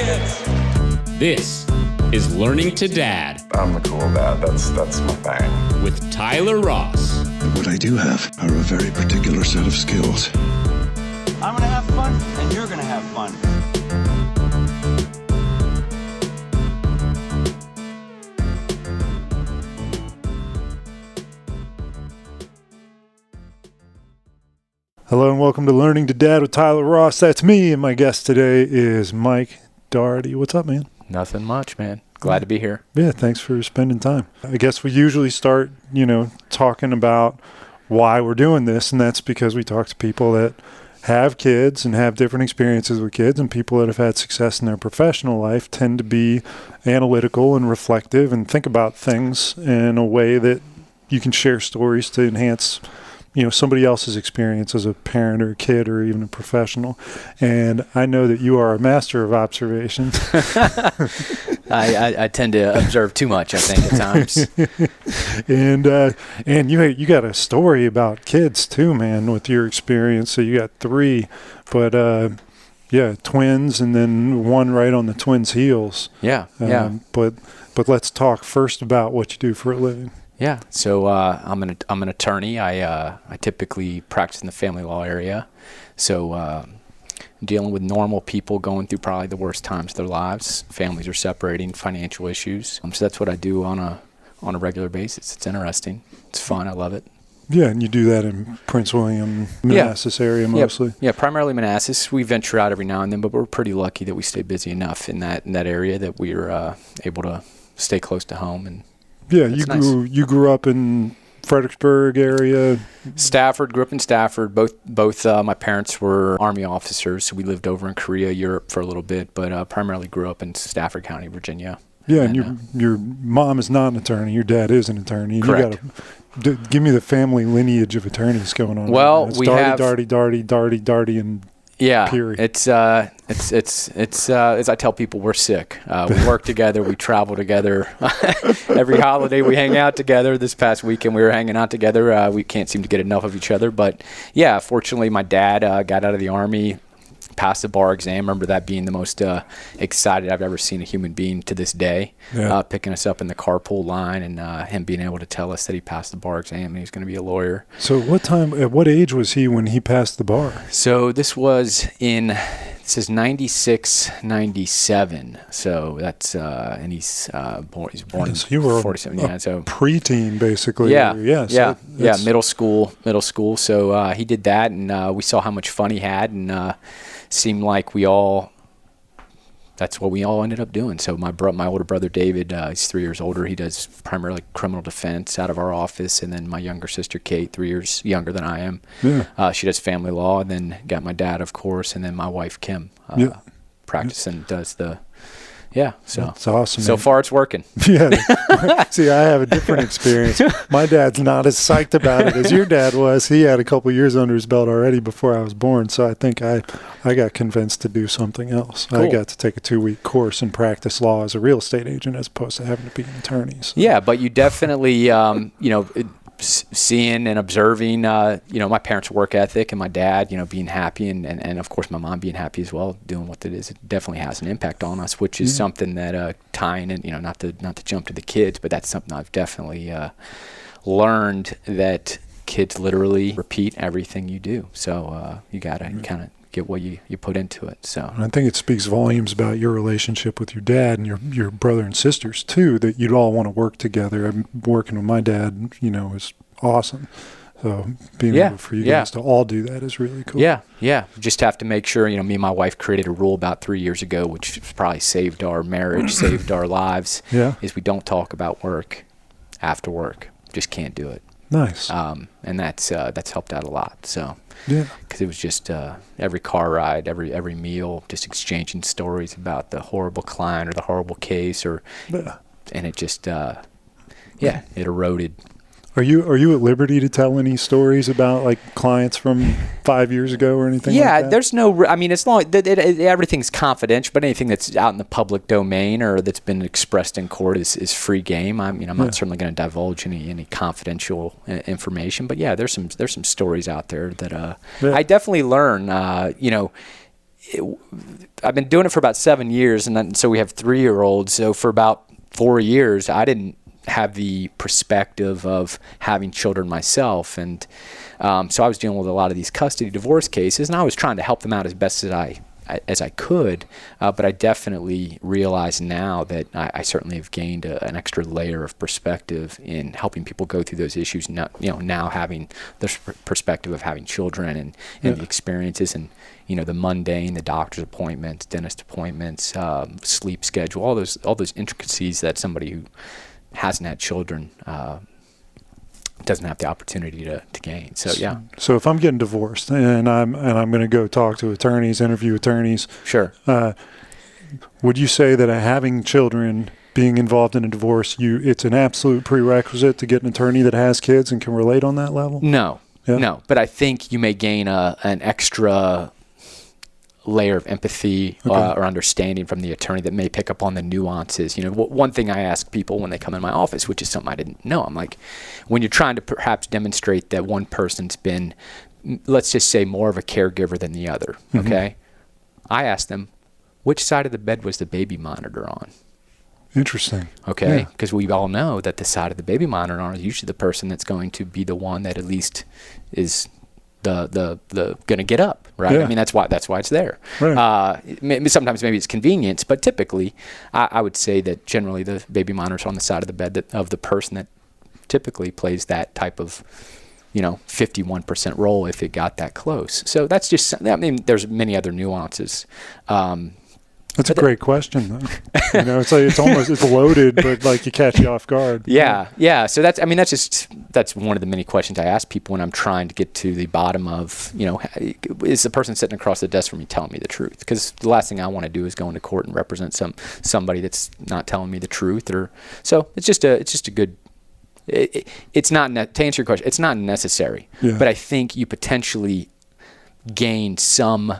kids. This is Learning to Dad. I'm the cool dad. That's my thing. With Tyler Ross. What I do have are a very particular set of skills. I'm gonna have fun, and you're gonna have fun. Hello and welcome to Learning to Dad with Tyler Ross. That's me, and my guest today is Mike Daugherty. What's up, man? Nothing much, man. Glad to be here. Yeah, thanks for spending time. I guess we usually start, talking about why we're doing this, and that's because we talk to people that have kids and have different experiences with kids, and people that have had success in their professional life tend to be analytical and reflective and think about things in a way that you can share stories to enhance somebody else's experience as a parent or a kid or even a professional. And I know that you are a master of observation. I tend to observe too much, I think, at times. And you got a story about kids too, man, with your experience. So you got 3, but twins, and then one right on the twins' heels. Yeah. But let's talk first about what you do for a living. Yeah, so I'm an attorney. I typically practice in the family law area, so dealing with normal people going through probably the worst times of their lives. Families are separating, financial issues. So that's what I do on a regular basis. It's interesting. It's fun. I love it. Yeah, and you do that in Prince William, Manassas area mostly. Yeah, primarily Manassas. We venture out every now and then, but we're pretty lucky that we stay busy enough in that area that we're able to stay close to home. And yeah, you grew up in Fredericksburg area. Stafford, grew up in Stafford. Both my parents were Army officers, so we lived over in Korea, Europe for a little bit, but primarily grew up in Stafford County, Virginia. Yeah, and your mom is not an attorney. Your dad is an attorney. Correct. You got to give me the family lineage of attorneys going on. Well, it's we Daugherty, and yeah, period. it's as I tell people, we're sick. We work together, we travel together. Every holiday we hang out together. This past weekend we were hanging out together. We can't seem to get enough of each other. But yeah, fortunately my dad got out of the Army, passed the bar exam. Remember that being the most excited I've ever seen a human being to this day. Yeah. Picking us up in the carpool line and him being able to tell us that he passed the bar exam and he's going to be a lawyer. So at what age was he when he passed the bar? So this is 96, 97. So that's and he's born so you were 47. Yeah, so preteen basically. Yeah, middle school. So he did that, and we saw how much fun he had, and seemed like that's what we all ended up doing. So my older brother David, he's 3 years older. He does primarily criminal defense out of our office, and then my younger sister Kate, 3 years younger than I am. Yeah. She does family law, and then got my dad, of course, and then my wife Kim practices and does the. Yeah, so that's awesome. So far, it's working. Yeah. See, I have a different experience. My dad's not as psyched about it as your dad was. He had a couple years under his belt already before I was born, so I think I got convinced to do something else. Cool. I got to take a 2-week course and practice law as a real estate agent as opposed to having to be an attorney. So. Yeah, but you definitely, seeing and observing, my parents' work ethic, and my dad, being happy, and of course my mom being happy as well, doing what it is, it definitely has an impact on us, which is something that tying in, not to jump to the kids, but that's something I've definitely learned, that kids literally repeat everything you do. So you gotta kind of get what you put into it. So and I think it speaks volumes about your relationship with your dad and your brother and sisters too, that you'd all want to work together. I'm working with my dad, is awesome. So being able for you guys to all do that is really cool. Yeah. Just have to make sure, me and my wife created a rule about 3 years ago, which probably saved our marriage, saved our lives, is we don't talk about work after work. Just can't do it. Nice. And that's helped out a lot. So, because it was just every car ride, every meal, just exchanging stories about the horrible client or the horrible case, and it just, it eroded. Are you at liberty to tell any stories about like clients from 5 years ago or anything? Yeah, like that? there's no. I mean, as long everything's confidential, but anything that's out in the public domain or that's been expressed in court is free game. I'm not certainly going to divulge any confidential information, but there's some stories out there that I definitely learn. I've been doing it for about 7 years, and so we have 3-year-olds. So for about 4 years, I didn't have the perspective of having children myself, and so I was dealing with a lot of these custody divorce cases, and I was trying to help them out as best as I could, but I definitely realize now that I certainly have gained an extra layer of perspective in helping people go through those issues. Now having the perspective of having children and the experiences and the mundane, the doctor's appointments, dentist appointments, sleep schedule, all those intricacies that somebody who hasn't had children doesn't have the opportunity to gain. So yeah. So if I'm getting divorced and I'm going to go talk to attorneys, interview attorneys, sure. Would you say that having children, being involved in a divorce, it's an absolute prerequisite to get an attorney that has kids and can relate on that level? No. Yeah? No, but I think you may gain an extra layer of empathy or understanding from the attorney that may pick up on the nuances. One thing I ask people when they come in my office, which is something I didn't know, I'm like, when you're trying to perhaps demonstrate that one person's been, let's just say, more of a caregiver than the other, okay? I ask them, which side of the bed was the baby monitor on? Interesting. Okay, because we all know that the side of the baby monitor on is usually the person that's going to be the one that at least is the gonna get up, right? Yeah. I mean, that's why it's there. Right. Sometimes maybe it's convenience, but typically I would say that generally the baby monitor's on the side of the bed of the person that typically plays that type of 51% role if it got that close. So that's just, I mean, there's many other nuances. That's a great question, though. It's like it's loaded, but like you catch you off guard. Yeah. So that's one of the many questions I ask people when I'm trying to get to the bottom of, is the person sitting across the desk from me telling me the truth? Because the last thing I want to do is go into court and represent somebody that's not telling me the truth. So it's just a good. It's not to answer your question. It's not necessary, but I think you potentially gain some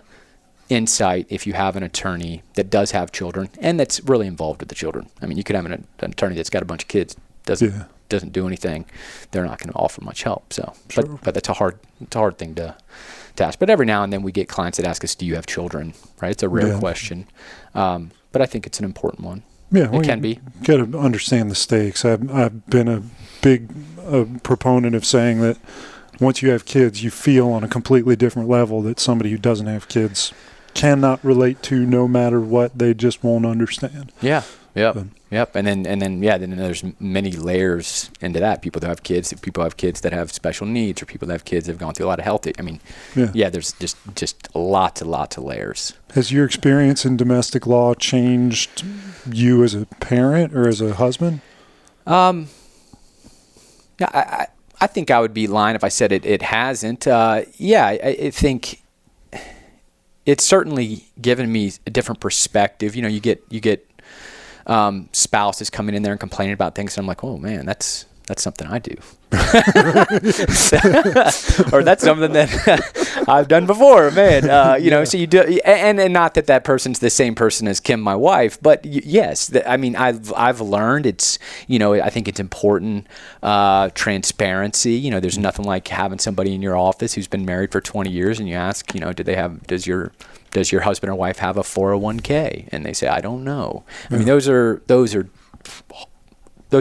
insight if you have an attorney that does have children and that's really involved with the children. I mean, you could have an attorney that's got a bunch of kids, doesn't do anything. They're not going to offer much help. So, sure. but that's a hard thing to ask. But every now and then we get clients that ask us, "Do you have children?" Right? It's a rare question, but I think it's an important one. Yeah, it can be. You got to understand the stakes. I've been a big proponent of saying that once you have kids, you feel on a completely different level that somebody who doesn't have kids cannot relate to, no matter what. They just won't understand. Yeah. Yep. And then there's many layers into that. People that have kids that have special needs, or people that have kids that have gone through a lot of health. I mean, there's just lots of layers. Has your experience in domestic law changed you as a parent or as a husband? I think I would be lying if I said it hasn't. I think it's certainly given me a different perspective. You get spouses coming in there and complaining about things, and I'm like, oh man, that's something I do. Or that's something that I've done before, man. So you do, and not that person's the same person as Kim, my wife, but yes, I mean, I've learned it's, I think it's important, transparency. There's nothing like having somebody in your office who's been married for 20 years and you ask, does your husband or wife have a 401k? And they say, I don't know. I mean, those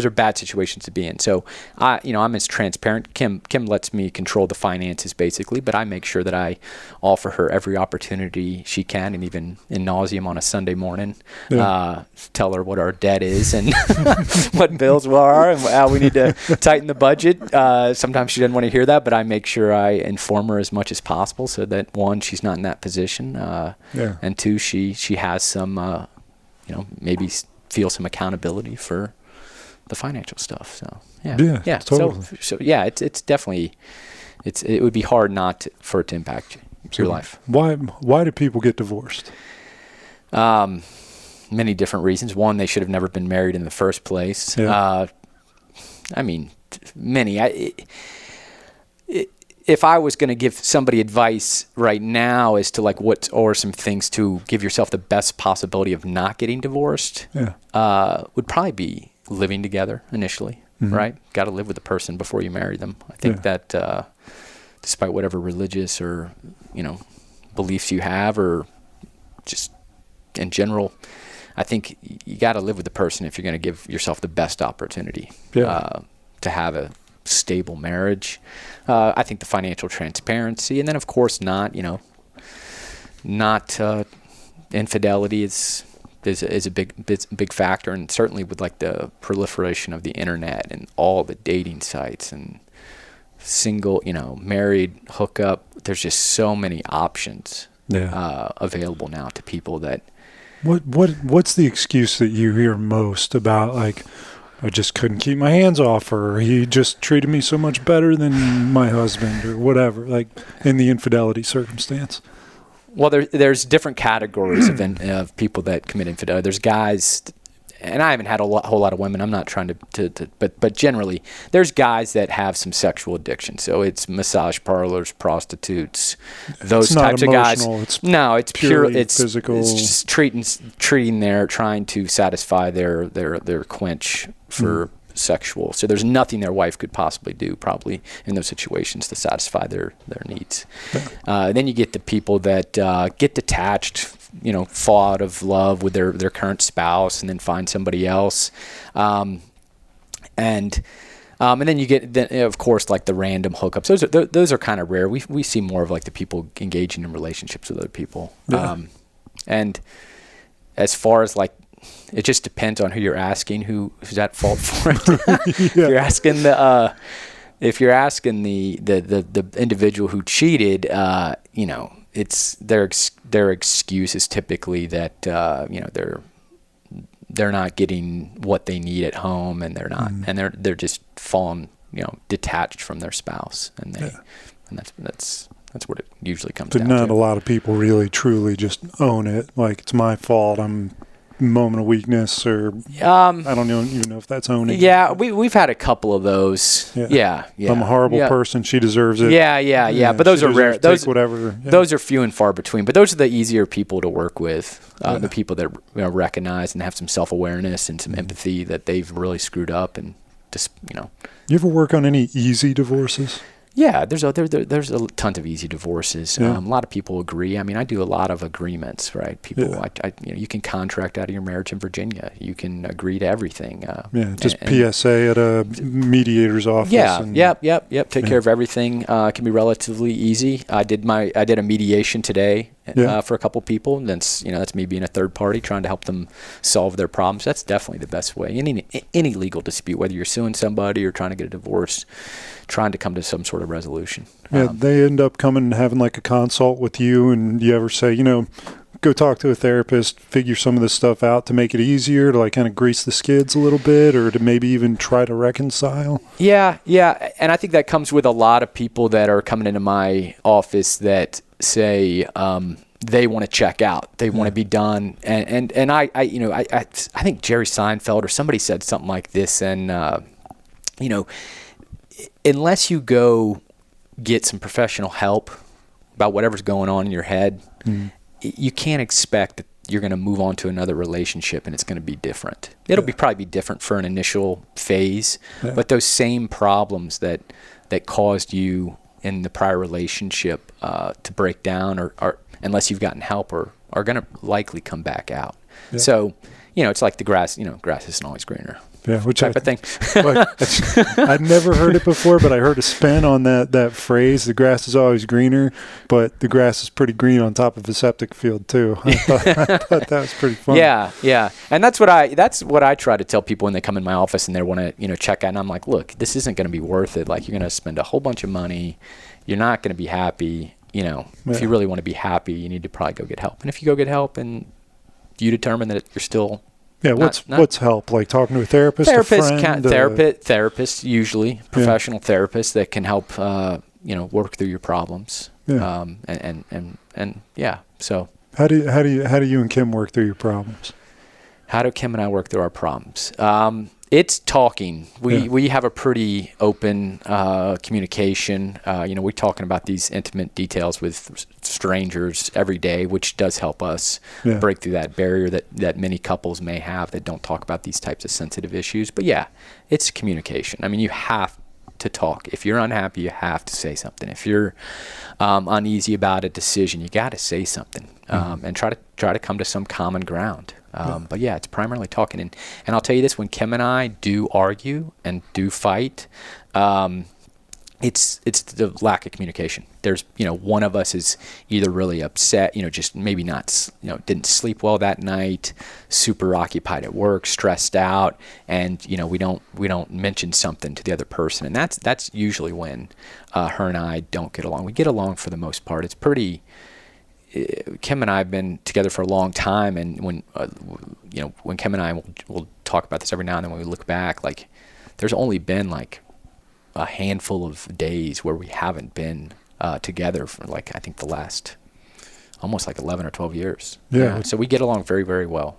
are bad situations to be in. So I'm as transparent. Kim lets me control the finances basically, but I make sure that I offer her every opportunity she can, and even in nauseam on a Sunday morning, tell her what our debt is and what bills we are and how we need to tighten the budget. Sometimes she doesn't want to hear that, but I make sure I inform her as much as possible so that, one, she's not in that position, and two, she has some, maybe feel some accountability for the financial stuff. So yeah, totally. So it's definitely, it would be hard for it to impact your life. Why do people get divorced? Many different reasons. One, they should have never been married in the first place. I mean, many. If I was going to give somebody advice right now as to like what are some things to give yourself the best possibility of not getting divorced, would probably be living together initially, right? Got to live with the person before you marry them. I think that despite whatever religious or, beliefs you have or just in general, I think you got to live with the person if you're going to give yourself the best opportunity to have a stable marriage. I think the financial transparency, and then of course not infidelity is a big factor, and certainly with like the proliferation of the internet and all the dating sites and single, married hookup. There's just so many options available now to people that. What's the excuse that you hear most about, like, I just couldn't keep my hands off her, or he just treated me so much better than my husband, or whatever, like in the infidelity circumstance? Well, there's different categories of people that commit infidelity. There's guys, and I haven't had a whole lot of women. I'm not trying but generally, there's guys that have some sexual addiction. So it's massage parlors, prostitutes, those types of guys. It's pure. It's physical. It's just trying to satisfy their quench for sexual. So there's nothing their wife could possibly do, probably in those situations, to satisfy their needs. Then you get the people that get detached, fall out of love with their current spouse and then find somebody else. And then you get, of course, like the random hookups. Those are kind of rare. We see more of like the people engaging in relationships with other people. And as far as like, it just depends on who you're asking, who's at fault for it. If you're asking if you're asking the individual who cheated, it's their excuse is typically that they're not getting what they need at home, and they're not, and they're just falling, detached from their spouse, and that's what it usually comes down to. But not a lot of people really truly just own it, like it's my fault, I'm moment of weakness, or I don't even know if that's owning. Yeah, we've had a couple of those. Yeah. I'm a horrible person. She deserves it. Yeah. But those are rare. Those are few and far between. But those are the easier people to work with. The people that recognize and have some self-awareness and some empathy that they've really screwed up, and just You ever work on any easy divorces? Yeah, there's tons of easy divorces. A lot of people agree. I mean, I do a lot of agreements, right? People, you can contract out of your marriage in Virginia. You can agree to everything. PSA at a mediator's office. Yep. Take care of everything. It can be relatively easy. I did a mediation today for a couple people. And that's me being a third party trying to help them solve their problems. That's definitely the best way. Any legal dispute, whether you're suing somebody or trying to get a divorce, trying to come to some sort of resolution. They end up coming and having like a consult with you, and you ever say, go talk to a therapist, figure some of this stuff out to make it easier, to like kind of grease the skids a little bit, or to maybe even try to reconcile? Yeah. And I think that comes with a lot of people that are coming into my office that say they want to check out, they want to be done, and I think Jerry Seinfeld or somebody said something like this, and unless you go get some professional help about whatever's going on in your head, you can't expect that you're going to move on to another relationship and it's going to be different. It'll probably be different for an initial phase, but those same problems that caused you in the prior relationship to break down, or unless you've gotten help, are going to likely come back out. So, it's like the grass. Grass isn't always greener. Yeah, which type of thing. I'd never heard it before, but I heard a spin on that phrase. The grass is always greener, but the grass is pretty green on top of a septic field too. I thought that was pretty fun. Yeah, and that's what I try to tell people when they come in my office and they want to check out. And I'm like, look, this isn't going to be worth it. Like, you're going to spend a whole bunch of money. You're not going to be happy. If you really want to be happy, you need to probably go get help. And if you go get help and you determine that you're still what's help? Like talking to a therapist, a friend? Therapist, usually professional therapists that can help, work through your problems. So how do you and Kim work through your problems? How do Kim and I work through our problems? It's talking. We have a pretty open communication. We're talking about these intimate details with strangers every day, which does help us break through that barrier that many couples may have that don't talk about these types of sensitive issues. But it's communication. I mean, you have to talk. If you're unhappy, you have to say something. If you're uneasy about a decision, you got to say something, and try to come to some common ground. But yeah, it's primarily talking. And I'll tell you this: when Kim and I do argue and do fight, it's the lack of communication. There's, one of us is either really upset, just maybe not, didn't sleep well that night, super occupied at work, stressed out, and we don't mention something to the other person, and that's usually when her and I don't get along. We get along for the most part. It's pretty. Kim and I have been together for a long time, and when Kim and I will talk about this every now and then when we look back, like there's only been like a handful of days where we haven't been together for like I think the last almost like 11 or 12 years. Yeah. So we get along very, very well.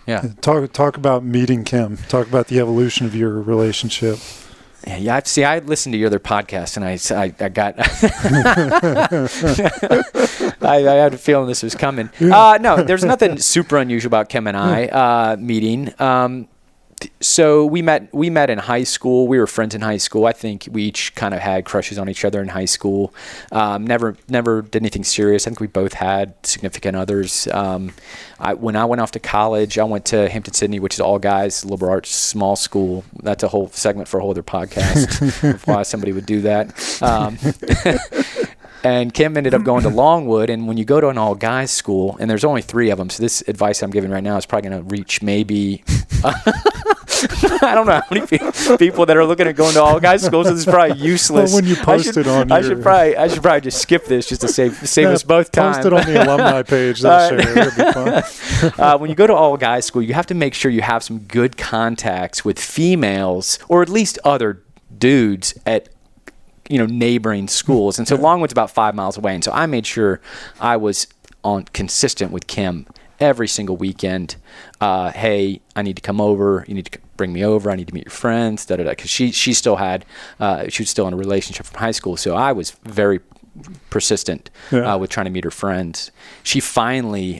Yeah. Talk about meeting Kim. Talk about the evolution of your relationship. Yeah. See, I listened to your other podcast, and I got I had a feeling this was coming. No, there's nothing super unusual about Kim and I meeting. So we met in high school. We were friends in high school. I think we each kind of had crushes on each other in high school. Never did anything serious. I think we both had significant others. When I went off to college, I went to Hampton-Sydney, which is all guys, liberal arts, small school. That's a whole segment for a whole other podcast of why somebody would do that. And Kim ended up going to Longwood, and when you go to an all-guys school, and there's only 3 of them, so this advice I'm giving right now is probably going to reach maybe, I don't know how many people that are looking at going to all-guys schools, so this is probably useless. Well, when you post it on I should probably just skip this just to save us both time. Post it on the alumni page. That'll share it. It'll be fun. When you go to all-guys school, you have to make sure you have some good contacts with females, or at least other dudes at neighboring schools. And so Longwood's about 5 miles away. And so I made sure I was consistent with Kim every single weekend. Hey, I need to come over. You need to bring me over. I need to meet your friends. Because she still had, she was still in a relationship from high school. So I was very persistent with trying to meet her friends. She finally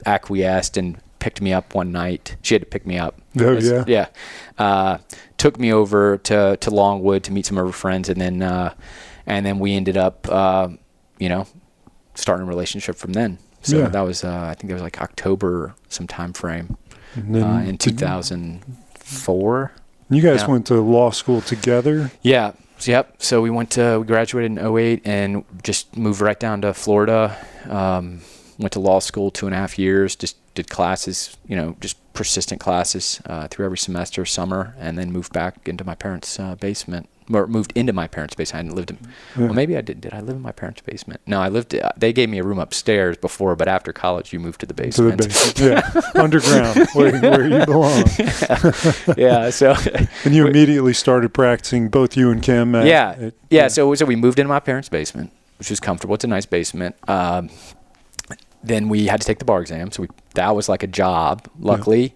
acquiesced and picked me up one night. She had to pick me up. Oh, yeah. Yeah. Took me over to Longwood to meet some of her friends, and then we ended up, starting a relationship from then. So that was, I think it was like October, some time frame, in 2004. You guys went to law school together? Yeah. Yep. So we graduated in 2008 and just moved right down to Florida. Went to law school 2.5 years, just did classes, just persistent classes through every semester, summer, and then moved back into my parents' basement. Or moved into my parents' basement. I hadn't lived in, well, maybe I did. Did I live in my parents' basement? No, I lived, they gave me a room upstairs before, but after college, you moved to the basement. Underground, where you belong. Yeah, so. And you immediately started practicing, both you and Kim? So we moved into my parents' basement, which was comfortable. It's a nice basement. Then we had to take the bar exam, so that was like a job. Luckily,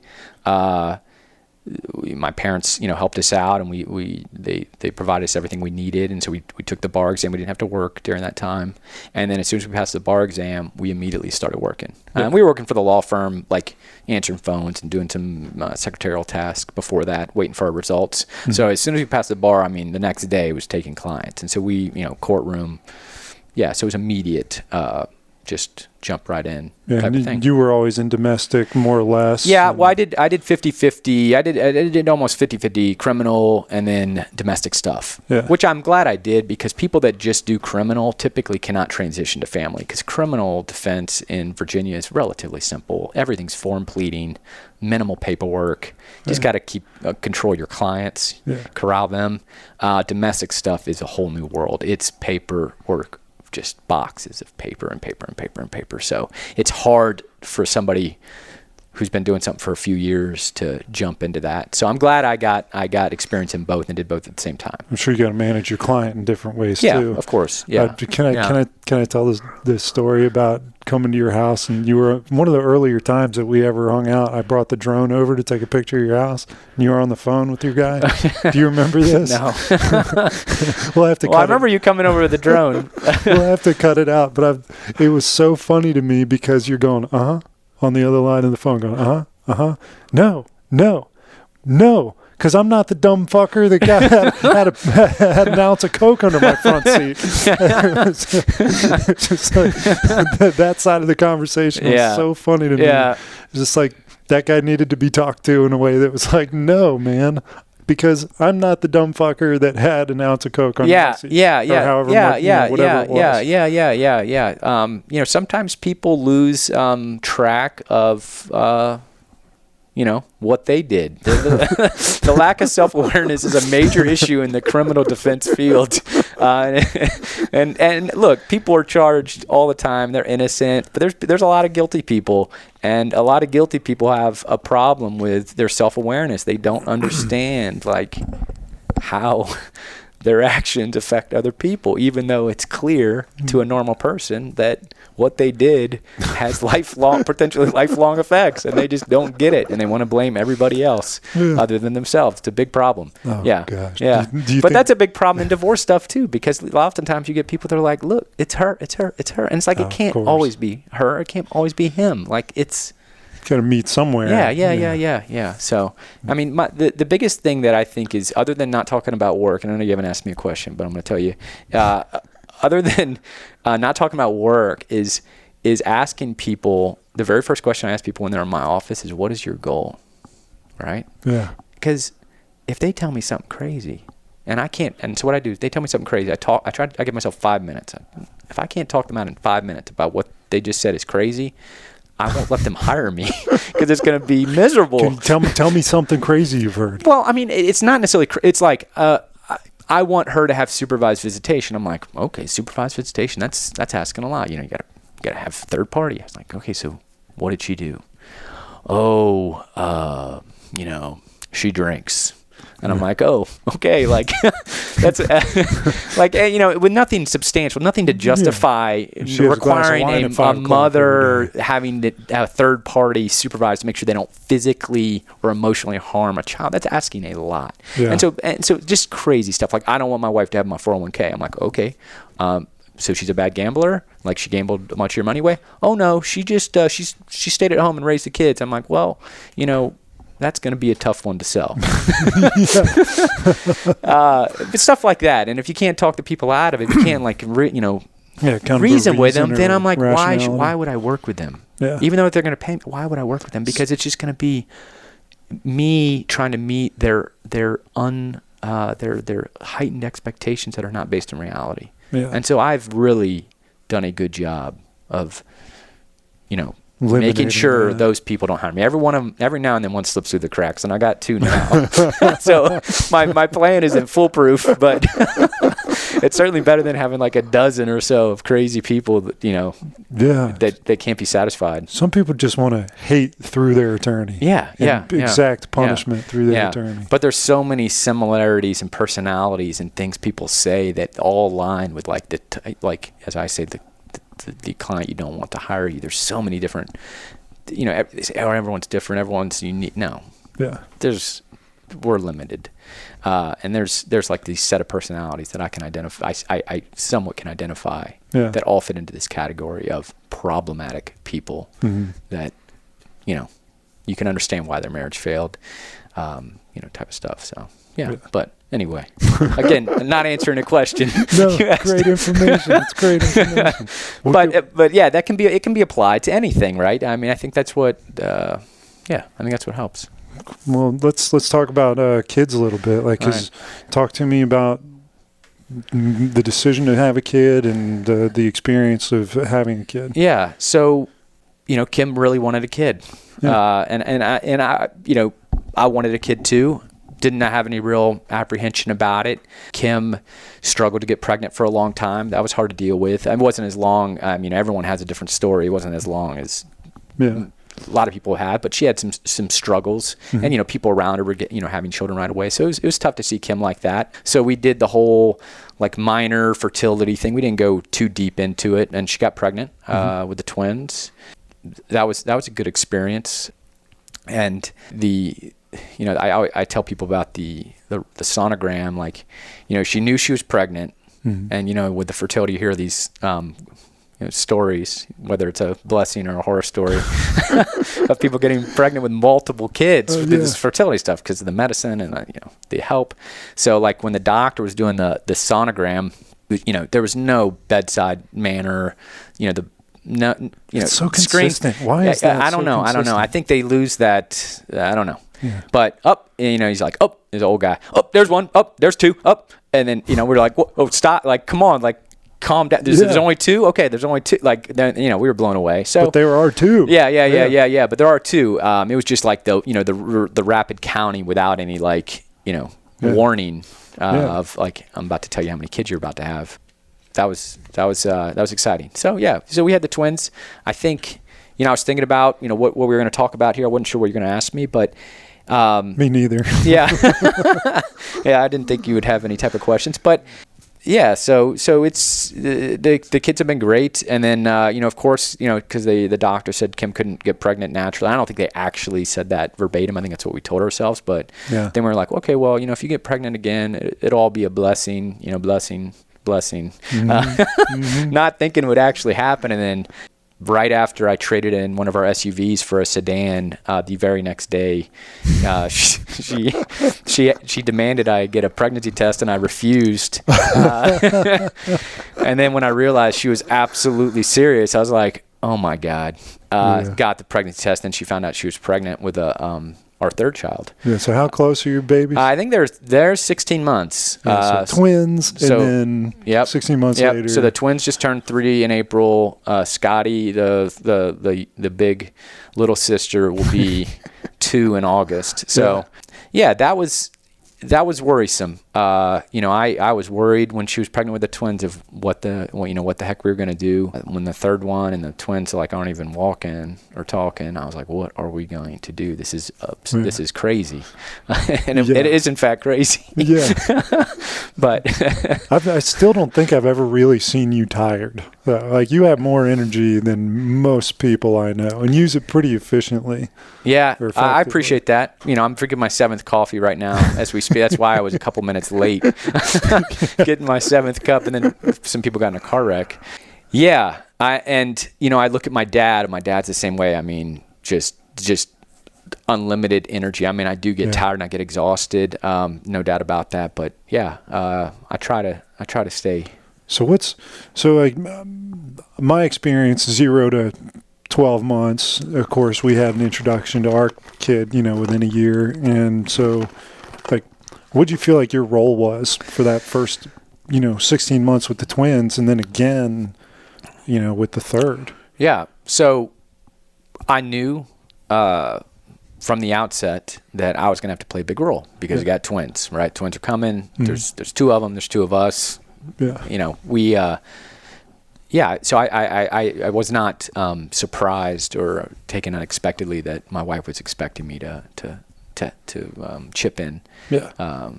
my parents, helped us out, and they provided us everything we needed, and so we took the bar exam. We didn't have to work during that time, and then as soon as we passed the bar exam, we immediately started working. And we were working for the law firm, like answering phones and doing some secretarial tasks before that, waiting for our results. Mm-hmm. So as soon as we passed the bar, the next day was taking clients, and so we, courtroom, so it was immediate. Just jump right in type of thing. You were always in domestic, more or less. Yeah, well, I did 50-50. I did almost 50-50 criminal and then domestic stuff, which I'm glad I did, because people that just do criminal typically cannot transition to family, because criminal defense in Virginia is relatively simple. Everything's form pleading, minimal paperwork. Just got to control your clients, corral them. Domestic stuff is a whole new world. It's paperwork. Just boxes of paper and paper and paper and paper. So it's hard for somebody who's been doing something for a few years to jump into that. So I'm glad I got experience in both and did both at the same time. I'm sure you got to manage your client in different ways too. Yeah, of course. Yeah. Can I tell this story about coming to your house? And you were one of the earlier times that we ever hung out. I brought the drone over to take a picture of your house, and you were on the phone with your guy. Do you remember this? No. We'll have to. I remember you coming over with the drone. We'll have to cut it out. But it was so funny to me because you're going on the other line of the phone, going no, because I'm not the dumb fucker that had an ounce of Coke under my front seat. It's just like, that side of the conversation was so funny to me. It's just like that guy needed to be talked to in a way that was like, no, man. Because I'm not the dumb fucker that had an ounce of Coke on my seat. Sometimes people lose track of, what they did. The lack of self-awareness is a major issue in the criminal defense field. And look, people are charged all the time. They're innocent, but there's a lot of guilty people, and a lot of guilty people have a problem with their self-awareness. They don't understand how their actions affect other people, even though it's clear to a normal person that what they did has potentially lifelong effects, and they just don't get it, and they want to blame everybody else other than themselves. It's a big problem. Oh, gosh. Yeah. But that's a big problem in divorce stuff too, because oftentimes you get people that are like, look, it's her, and it's like, it can't always be her, it can't always be him. Like, it's got to meet somewhere. Yeah. So, I mean, the biggest thing that I think is, other than not talking about work, and I know you haven't asked me a question, but I'm going to tell you, other than not talking about work, is asking people, the very first question I ask people when they're in my office is, what is your goal? Right? Yeah. Because if they tell me something crazy, and I can't, and so what I do is they tell me something crazy, I give myself 5 minutes. If I can't talk them out in 5 minutes about what they just said is crazy, I won't let them hire me because it's going to be miserable. Can you tell me something crazy you've heard? Well, I mean, it's not necessarily. It's like I want her to have supervised visitation. I'm like, okay, supervised visitation. That's asking a lot. You gotta have third party. I was like, okay, so what did she do? Oh, she drinks. And I'm like, oh, okay, like that's with nothing substantial, nothing to justify requiring a mother having a third party supervise to make sure they don't physically or emotionally harm a child. That's asking a lot. Yeah. And so just crazy stuff. Like, I don't want my wife to have my 401k. I'm like, okay. So she's a bad gambler? Like, she gambled much of your money away? Oh no, she just she stayed at home and raised the kids. I'm like, well, that's going to be a tough one to sell. But stuff like that. And if you can't talk the people out of it, you can't reason with them, then I'm like, why would I work with them? Yeah. Even though if they're going to pay me, why would I work with them? Because it's just going to be me trying to meet their heightened expectations that are not based in reality. Yeah. And so I've really done a good job of, making sure those people don't harm me. Every now and then one slips through the cracks, and I got 2 now. So my plan isn't foolproof, but it's certainly better than having like a dozen or so of crazy people that, that can't be satisfied. Some people just want to hate through their attorney. Exact punishment through their attorney. But there's so many similarities and personalities and things people say that all align with as I say, the client you don't want to hire you. There's so many different, everyone's different, everyone's unique. No. Yeah. We're limited. And there's like these set of personalities that I can identify, I somewhat can identify that all fit into this category of problematic people that, you can understand why their marriage failed, type of that stuff. So, but anyway, again, not answering a question. No, great information. It's great information. But yeah, it can be applied to anything, right? I mean, I think that's what, I think that's what helps. Well, let's talk about kids a little bit. Talk to me about the decision to have a kid and the experience of having a kid. Yeah. So, Kim really wanted a kid, and I wanted a kid too. Didn't have any real apprehension about it. Kim struggled to get pregnant for a long time. That was hard to deal with. It wasn't as long. I mean, everyone has a different story. It wasn't as long as a lot of people had, but she had some struggles, and people around her were having children right away. So it was tough to see Kim like that. So we did the whole minor fertility thing. We didn't go too deep into it, and she got pregnant with the twins. That was a good experience, and I tell people about the sonogram. She knew she was pregnant, and with the fertility, you hear these stories, whether it's a blessing or a horror story, of people getting pregnant with multiple kids with this fertility stuff because of the medicine and the help. So like when the doctor was doing the sonogram, there was no bedside manner. It's so screen. consistent. Why is that? I don't know. I think they lose that. I don't know. Yeah. But he's like, there's an old guy. There's one. There's two. And then we're like, whoa, stop! Like, come on, like, calm down. There's only two. Okay, there's only two. Like, then we were blown away. So, but there are two. Yeah. But there are two. It was just like the rapid counting without any warning of like, I'm about to tell you how many kids you're about to have. That was exciting. So so we had the twins. I think I was thinking about what we were going to talk about here. I wasn't sure what you're going to ask me, but me neither. Yeah. I didn't think you would have any type of questions, but yeah. So it's the kids have been great, and then of course because the doctor said Kim couldn't get pregnant naturally. I don't think they actually said that verbatim. I think that's what we told ourselves, but then we were like, okay, well if you get pregnant again, it'll all be a blessing. Blessing. Not thinking it would actually happen, and then right after I traded in one of our SUVs for a sedan, the very next day, she demanded I get a pregnancy test, and I refused. And then when I realized she was absolutely serious, I was like, "Oh my God!" Got the pregnancy test, and she found out she was pregnant with our third child. Yeah. So how close are your babies? I think they're 16 months. So twins, and then 16 months later. So the twins just turned 3 in April. Scotty, the big little sister, will be 2 in August. So that was worrisome. I was worried when she was pregnant with the twins of what the heck we were going to do when the third one and the twins aren't even walking or talking. I was like, what are we going to do? This is crazy. And it is in fact crazy. Yeah. But I still don't think I've ever really seen you tired. Like you have more energy than most people I know and use it pretty efficiently. Yeah, I appreciate that. I'm drinking my 7th coffee right now as we speak. That's why I was a couple minutes late getting my 7th cup, and then some people got in a car wreck. Yeah, I look at my dad, and my dad's the same way. I mean, just unlimited energy. I mean, I do get tired and I get exhausted. No doubt about that. But I try to stay. So my experience 0 to 12 months. Of course, we had an introduction to our kid, within a year, and so what'd you feel like your role was for that first, 16 months with the twins, and then again, with the third? Yeah. So I knew from the outset that I was going to have to play a big role because you got twins, right? Twins are coming. Mm-hmm. There's 2 of them. There's 2 of us. Yeah. We. So I was not surprised or taken unexpectedly that my wife was expecting me to chip in. Yeah.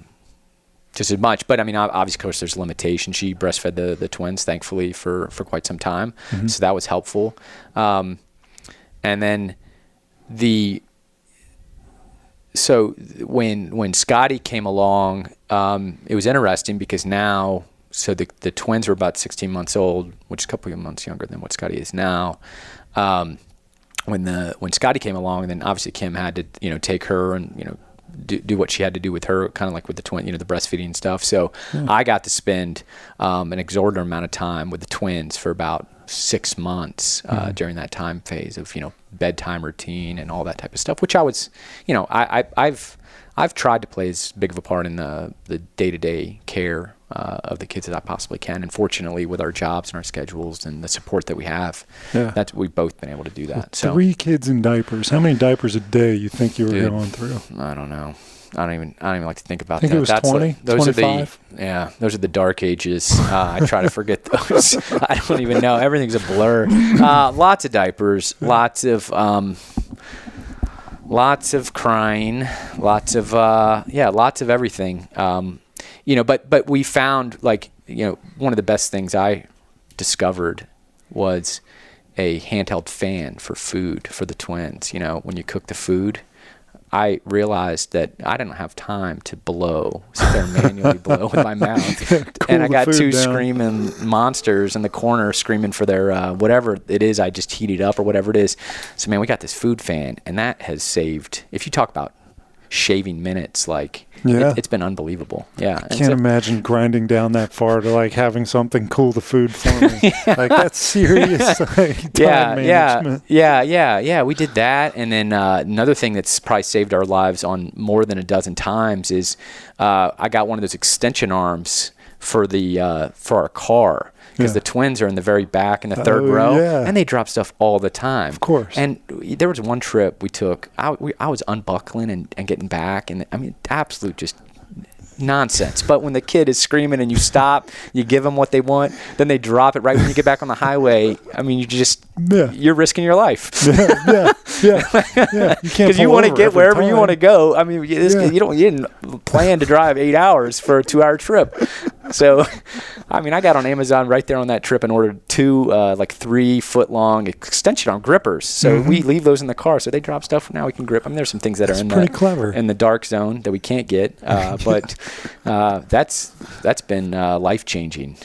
Just as much, but I mean, obviously, of course, there's limitations. She breastfed the twins, thankfully, for quite some time, so that was helpful. And then when Scotty came along, it was interesting because now, so the twins were about 16 months old, which is a couple of months younger than what Scotty is now. When Scotty came along, then obviously Kim had to take her and do what she had to do with her, kind of like with the twin, the breastfeeding and stuff. So I got to spend an exorbitant amount of time with the twins for about 6 months during that time phase of bedtime routine and all that type of stuff, which I was I've tried to play as big of a part in the day-to-day care of the kids as I possibly can. And fortunately, with our jobs and our schedules and the support that we have, we've both been able to do that. So 3 kids in diapers. How many diapers a day you think you were going through? I don't know. I don't even like to think about that. I think it was 20, those 25? Those are the dark ages. I try to forget those. I don't even know. Everything's a blur. Lots of diapers, lots of crying, lots of everything. But we found one of the best things I discovered was a handheld fan for food for the twins. When you cook the food, I realized that I didn't have time to sit there and manually blow with my mouth. And I got two screaming monsters in the corner screaming for their whatever it is I just heated up or whatever it is. So, man, we got this food fan, and that has saved, if you talk about shaving minutes, like, it's been unbelievable. Yeah. I can't imagine grinding down that far to like having something cool the food for me. Like that's serious like, time management. Yeah. We did that. And then another thing that's probably saved our lives on more than a dozen times is I got one of those extension arms for our car. Because the twins are in the very back in the third row, and they drop stuff all the time. Of course. And there was one trip we took. I was unbuckling and getting back, and I mean, absolute just nonsense. But when the kid is screaming and you stop, you give them what they want, then they drop it right when you get back on the highway. I mean, you're risking your life. Yeah. Because you want to get wherever you want to go. I mean, you didn't plan to drive 8 hours for a 2-hour trip. So, I mean, I got on Amazon right there on that trip and ordered 2 like 3-foot-long extension arm grippers. So we leave those in the car. So they drop stuff. Now we can grip. I mean, there's some things that are in the dark zone that we can't get. But that's been life-changing.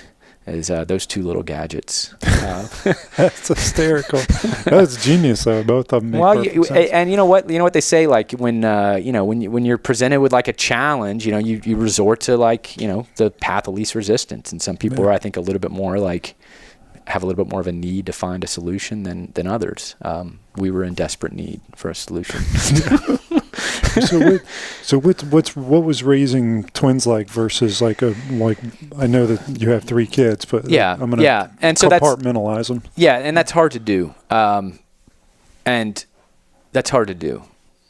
Is those 2 little gadgets. That's hysterical. That's genius, though. Both of them make perfect sense. And you know what they say, like when you're presented with like a challenge, you resort to like, the path of least resistance. And some people are, I think, a little bit more like have a little bit more of a need to find a solution than others. We were in desperate need for a solution. So what was raising twins like versus like I know that you have 3 kids, but I'm gonna and so compartmentalize them. Yeah, and that's hard to do. And that's hard to do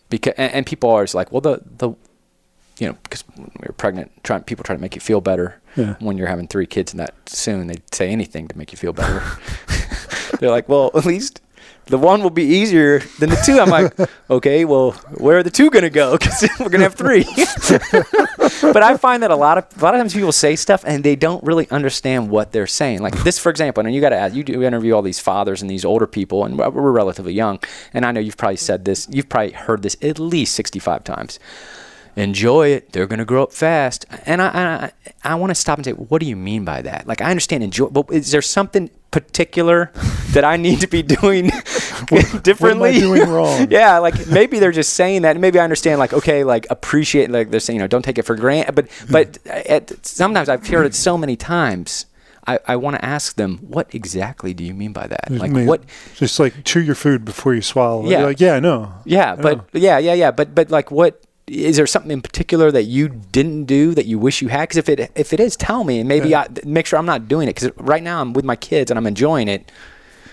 because and people are always like, well, because when you're pregnant, people try to make you feel better. Yeah. When you're having 3 kids and that soon, they say anything to make you feel better. They're like, well, at least the one will be easier than the 2. I'm like, okay, well, where are the 2 going to go? Because we're going to have 3. But I find that a lot of times people say stuff and they don't really understand what they're saying. Like this, for example, and you got to ask, you interview all these fathers and these older people, and we're relatively young. And I know you've probably said this, you've probably heard this at least 65 times. Enjoy it. They're going to grow up fast. And I want to stop and say, what do you mean by that? Like, I understand enjoy, but is there something particular that I need to be doing differently? What am I doing wrong? Yeah, like maybe they're just saying that. And maybe I understand, like, okay, like appreciate, like they're saying, don't take it for granted. But sometimes I've heard it so many times. I want to ask them, what exactly do you mean by that? Like what? Just like chew your food before you swallow. Yeah. You're like, I know. Yeah, but but like what? Is there something in particular that you didn't do that you wish you had? Because if it is, tell me, and maybe I make sure I'm not doing it. Because right now I'm with my kids and I'm enjoying it.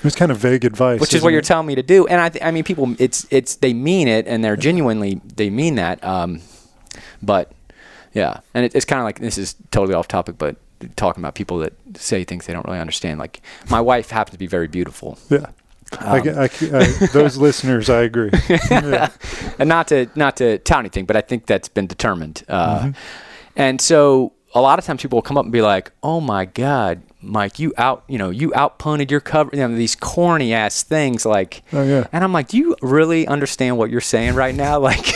It's kind of vague advice, which is what you're telling me to do. And I mean, people, it's they mean it, and they're genuinely they mean that. But yeah, and it's kind of like, this is totally off topic, but talking about people that say things they don't really understand. Like my wife happens to be very beautiful. Yeah. Those listeners, I agree. Yeah. And not to tout anything, but I think that's been determined. And so a lot of times people will come up and be like, "Oh my God, Mike, you outpunted your cover." These corny ass things like. Oh yeah. And I'm like, do you really understand what you're saying right now? Like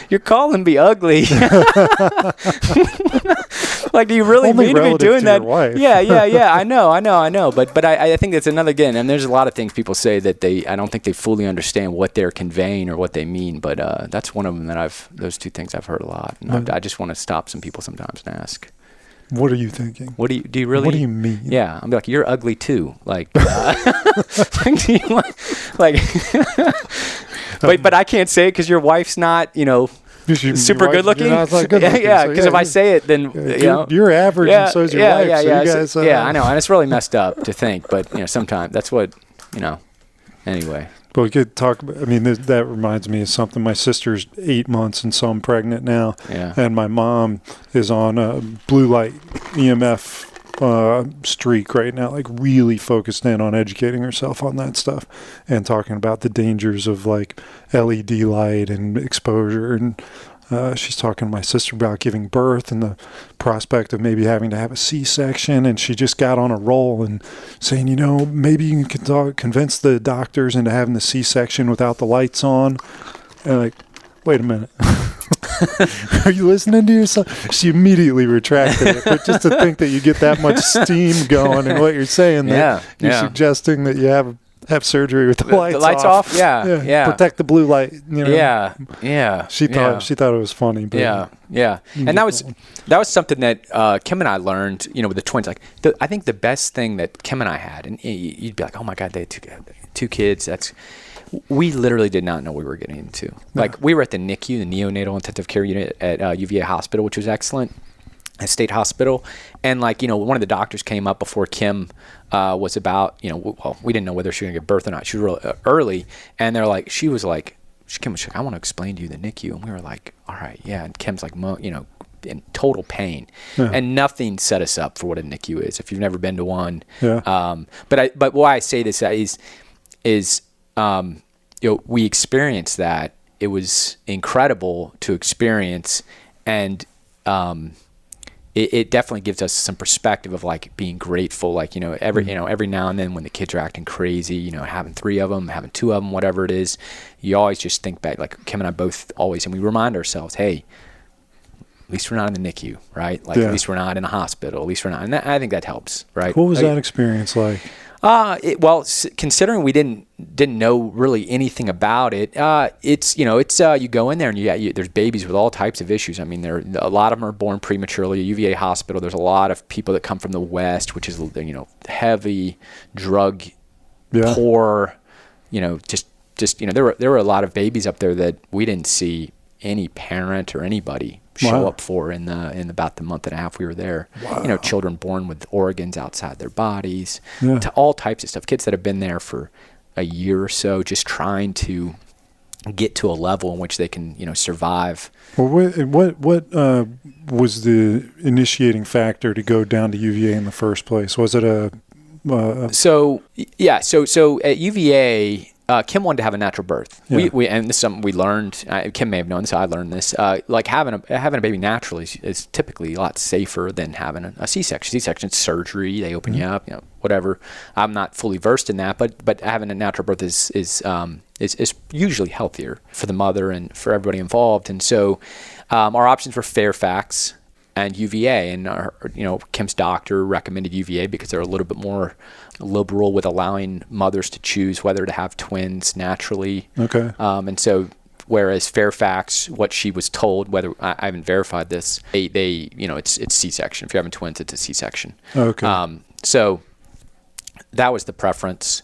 you're calling me ugly. Like, do you really Only mean to be doing that? Wife. Yeah. I know. But I think that's another, again, and there's a lot of things people say that I don't think they fully understand what they're conveying or what they mean. But that's one of them that those 2 things I've heard a lot. And I just want to stop some people sometimes and ask, what are you thinking? What do you really? What do you mean? Yeah, I'm like, you're ugly too. Like, do you want, like, but I can't say it because your wife's not, super good looking. Yeah, because if I say it, then you're average, and so is your wife. So you guys, I know, and it's really messed up to think, but sometimes that's what Anyway. But we could talk. I mean, that reminds me of something. My sister's 8 months, and so I'm pregnant now. Yeah. And my mom is on a blue light EMF streak right now, like really focused in on educating herself on that stuff and talking about the dangers of like LED light and exposure. And she's talking to my sister about giving birth and the prospect of maybe having to have a C-section. And she just got on a roll and saying, maybe you can convince the doctors into having the C-section without the lights on. And like, wait a minute. Are you listening to yourself? She immediately retracted it. But just to think that you get that much steam going in what you're saying, that you're suggesting that you have surgery with the lights off. Yeah. Protect the blue light. You know? Yeah. She thought it was funny. But yeah. And that was something that Kim and I learned, with the twins. Like, I think the best thing that Kim and I had, and you'd be like, oh my God, they had two kids. We literally did not know what we were getting into. Like, we were at the NICU, the neonatal intensive care unit at UVA Hospital, which was excellent, a state hospital. And one of the doctors came up before Kim was about, we didn't know whether she was going to give birth or not. She was really early. And Kim was like, I want to explain to you the NICU. And we were like, all right, yeah. And Kim's like, in total pain. Yeah. And nothing set us up for what a NICU is, if you've never been to one. Yeah. But why I say this is we experienced that. It was incredible to experience, and it definitely gives us some perspective of being grateful. Every now and then when the kids are acting crazy, having 3 of them, having 2 of them, whatever it is, you always just think back. Like Kim and I both always, and we remind ourselves, hey, at least we're not in the NICU, right? At least we're not in a hospital. At least we're not, and I think that helps, right? What was that experience like? Considering we didn't know really anything about it, it's you go in there and there's babies with all types of issues. I mean, a lot of them are born prematurely. At UVA Hospital, there's a lot of people that come from the West, which is heavy drug poor. There were a lot of babies up there that we didn't see any parent or anybody show up for in about the month and a half we were there. Wow. Children born with organs outside their bodies, to all types of stuff. Kids that have been there for a year or so, just trying to get to a level in which they can, survive. Well, what was the initiating factor to go down to UVA in the first place? Was it So at UVA, Kim wanted to have a natural birth. Yeah. And this is something we learned. Kim may have known this. I learned this. Having a baby naturally is typically a lot safer than having a C-section. C-section surgery. They open you up. Whatever. I'm not fully versed in that, but having a natural birth is usually healthier for the mother and for everybody involved. And so, our options were Fairfax and UVA, and Kim's doctor recommended UVA because they're a little bit more liberal with allowing mothers to choose whether to have twins naturally. Okay. And so, whereas Fairfax, what she was told, whether I haven't verified this, it's C-section. If you're having twins, it's a C-section. Okay. So that was the preference.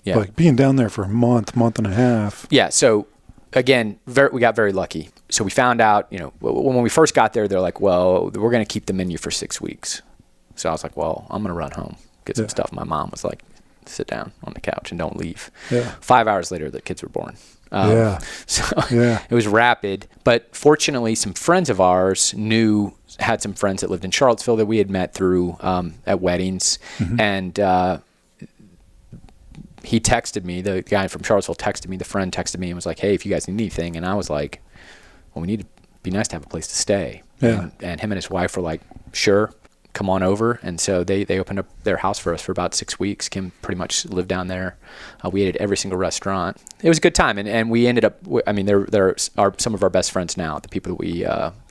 Yeah. Like being down there for a month and a half. Yeah. So again, we got very lucky. So we found out, when we first got there, they're like, well, we're going to keep them in you for 6 weeks. So I was like, well, I'm going to run home, get some stuff. My mom was like, sit down on the couch and don't leave. Yeah. 5 hours later, the kids were born. So it was rapid. But fortunately, some friends of ours had some friends that lived in Charlottesville that we had met through at weddings. Mm-hmm. And he texted me, the guy from Charlottesville texted me, the friend texted me and was like, hey, if you guys need anything. And I was like, well, we need to be nice to have a place to stay. Yeah. And him and his wife were like, sure, come on over. And so they opened up their house for us for about 6 weeks. Kim pretty much lived down there. We ate at every single restaurant. It was a good time. And we ended up, there are some of our best friends now, the people that we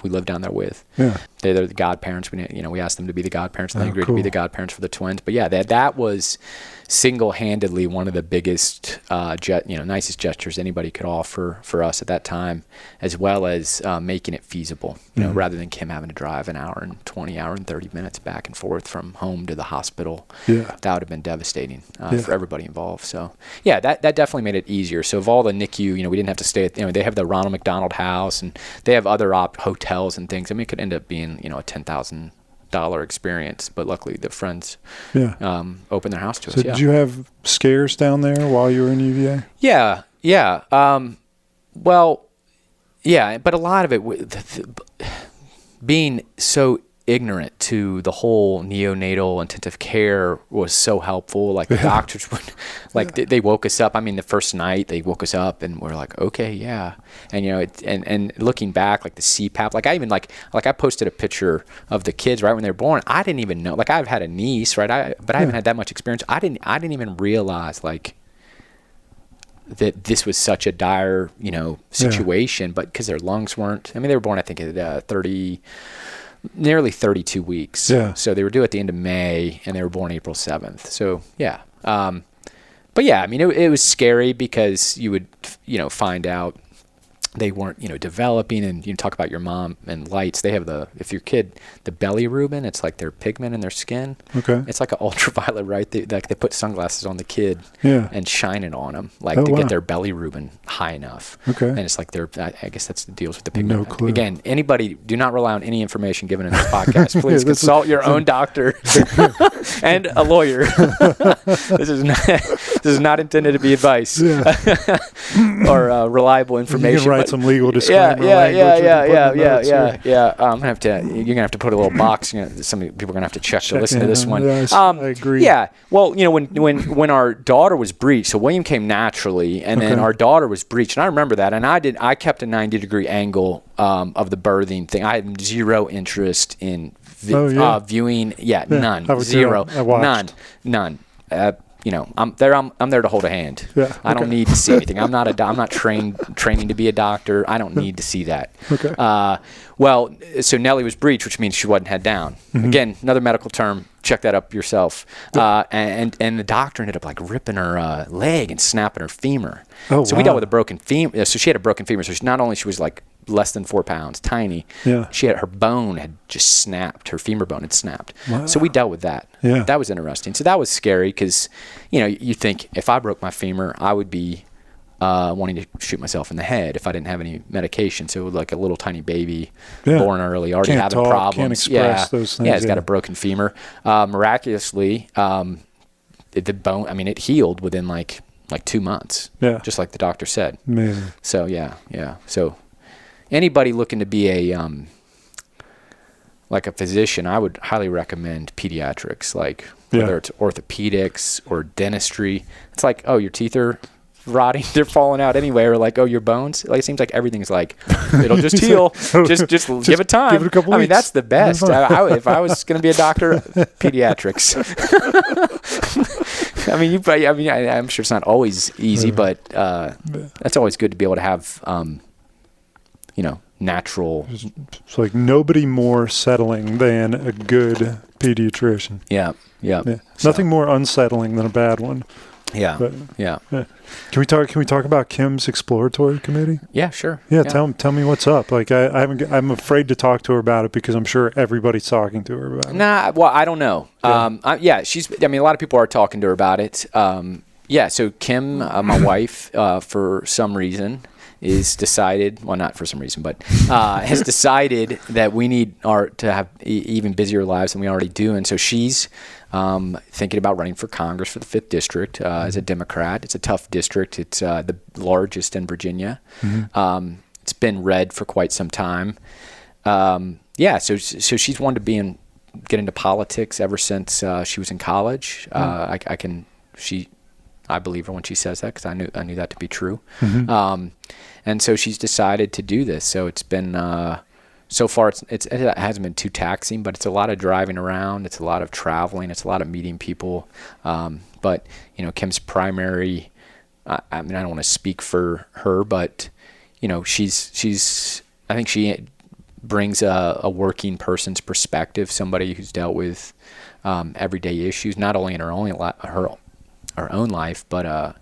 lived down there with. Yeah. They're the godparents. We asked them to be the godparents, and they agreed to be the godparents for the twins. But yeah, that was single-handedly one of the biggest, nicest gestures anybody could offer for us at that time, as well as making it feasible. Rather than Kim having to drive an hour and 30 minutes back and forth from home to the hospital. Yeah. That would have been devastating for everybody involved. So yeah, that definitely made it easier. So of all the NICU, we didn't have to stay at, they have the Ronald McDonald House, and they have other hotels and things. It could end up being, a $10,000 experience, but luckily the friends opened their house to us. So did you have scares down there while you were in UVA? Yeah. But a lot of it, being so ignorant to the whole neonatal intensive care was so helpful. Like the doctors would, they woke us up. The first night they woke us up and we're like, okay, yeah. And and looking back, like the CPAP, I posted a picture of the kids right when they were born. I didn't even know. I've had a niece, right? But I haven't had that much experience. I didn't even realize that this was such a dire, situation, but because their lungs weren't, I mean, they were born, I think, at nearly 32 weeks. Yeah. So they were due at the end of May, and they were born April 7th. So, yeah. But yeah, I mean, it was scary because you would, find out they weren't, developing, and you talk about your mom and lights. They have if your kid, the bilirubin, it's like their pigment in their skin. Okay. It's like an ultraviolet, right? They put sunglasses on the kid and shine it on them, to get their bilirubin high enough. Okay. And it's like I guess that's the deals with the pigment. No clue. Again, anybody, do not rely on any information given in this podcast. Please consult your own doctor and a lawyer. This is not intended to be advice or reliable information. You can write some legal disclaimer Yeah. You're gonna have to put a little box. Some people are gonna have to check to listen to this one. Yes, I agree. Yeah. Well, when our daughter was breached, so William came naturally, and then our daughter was breached, and I remember that. And I kept a 90-degry angle of the birthing thing. I had zero interest in viewing. None. Zero. None. I'm there to hold a hand. Yeah, I don't need to see anything. I'm not training to be a doctor. I don't need to see that. Okay. Well, so Nellie was breached, which means she wasn't head down. Mm-hmm. Again, another medical term. Check that up yourself. And the doctor ended up ripping her leg and snapping her femur. Oh, so we dealt with a broken femur. So she had a broken femur. So not only she was less than 4 pounds, tiny. Yeah. Her bone had just snapped. Her femur bone had snapped. Wow. So we dealt with that. Yeah. That was interesting. So that was scary because, you think if I broke my femur, I would be wanting to shoot myself in the head if I didn't have any medication. So like a little tiny baby born early, already can't having talk, problems. Can't express those things. Yeah, it's got a broken femur. Miraculously, the bone, it healed within like 2 months. Yeah. Just like the doctor said. Amazing. So yeah. So anybody looking to be a physician, I would highly recommend pediatrics, whether it's orthopedics or dentistry. It's like, oh, your teeth are rotting, they're falling out anyway, or oh, your bones. It seems like everything's it'll just heal. just give it time. Give it a couple weeks. That's the best. If I was going to be a doctor, pediatrics. I'm sure it's not always easy, but that's always good to be able to have, natural. It's nobody more settling than a good pediatrician. Yeah. Nothing more unsettling than a bad one. Yeah. But, yeah. Can we talk about Kim's exploratory committee? Yeah, sure. Yeah. Tell me what's up. I'm afraid to talk to her about it because I'm sure everybody's talking to her about it. Nah, well, I don't know. Yeah. A lot of people are talking to her about it. So Kim, my wife, for some reason, is decided, well, not for some reason, but has decided that we need to have even busier lives than we already do. And so she's thinking about running for Congress for the 5th District as a Democrat. It's a tough district. It's the largest in Virginia. Mm-hmm. It's been red for quite some time. So she's wanted to get into politics ever since she was in college. I believe her when she says that because I knew that to be true. Mm-hmm. And so she's decided to do this. So it's been so far it hasn't been too taxing, but it's a lot of driving around. It's a lot of traveling. It's a lot of meeting people. But Kim's primary. I don't want to speak for her, but she's. I think she brings a working person's perspective, somebody who's dealt with everyday issues, not only in her own life, but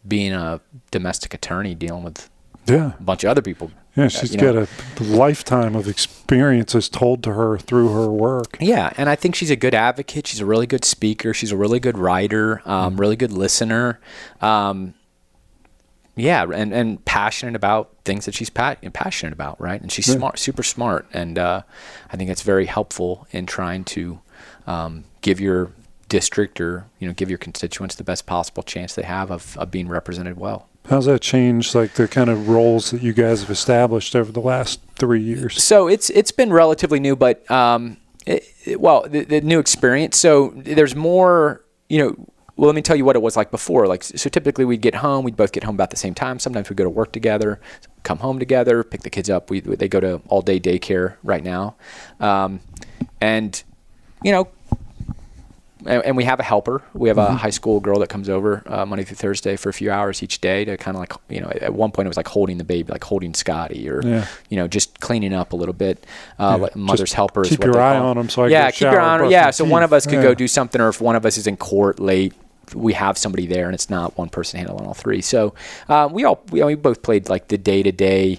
being a domestic attorney dealing with a bunch of other people. Yeah, she's got a lifetime of experiences told to her through her work. Yeah, and I think she's a good advocate. She's a really good speaker. She's a really good writer, really good listener. And passionate about things that she's passionate about, right? And she's smart, super smart. And I think that's very helpful in trying to give your district or give your constituents the best possible chance they have of being represented well. How's that changed the kind of roles that you guys have established over the last 3 years? So it's been relatively new, but the new experience. So there's more, well, let me tell you what it was like before. So typically we'd both get home about the same time. Sometimes we go to work together, come home together, pick the kids up. They go to all-day daycare right now. and we have a helper. We have a high school girl that comes over Monday through Thursday for a few hours each day to kind of like, at one point it was like holding the baby, like holding Scotty, or just cleaning up a little bit. Like mother's helper is keep what your they eye call on them, so I keep your eye on them. Yeah, so one of us could go do something, or if one of us is in court late, we have somebody there, and it's not one person handling all three. So we both played like the day-to-day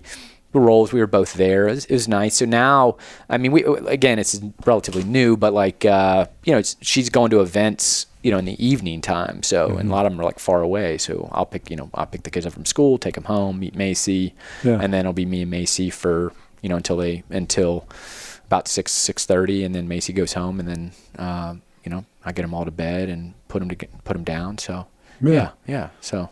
roles. We were both there. It was nice. So now, I mean, it's relatively new, but like, she's going to events, in the evening time. So, and a lot of them are like far away. So I'll pick the kids up from school, take them home, meet Macy, and then it'll be me and Macy for, until about 6:30, and then Macy goes home, and then, I get them all to bed and put them down. So So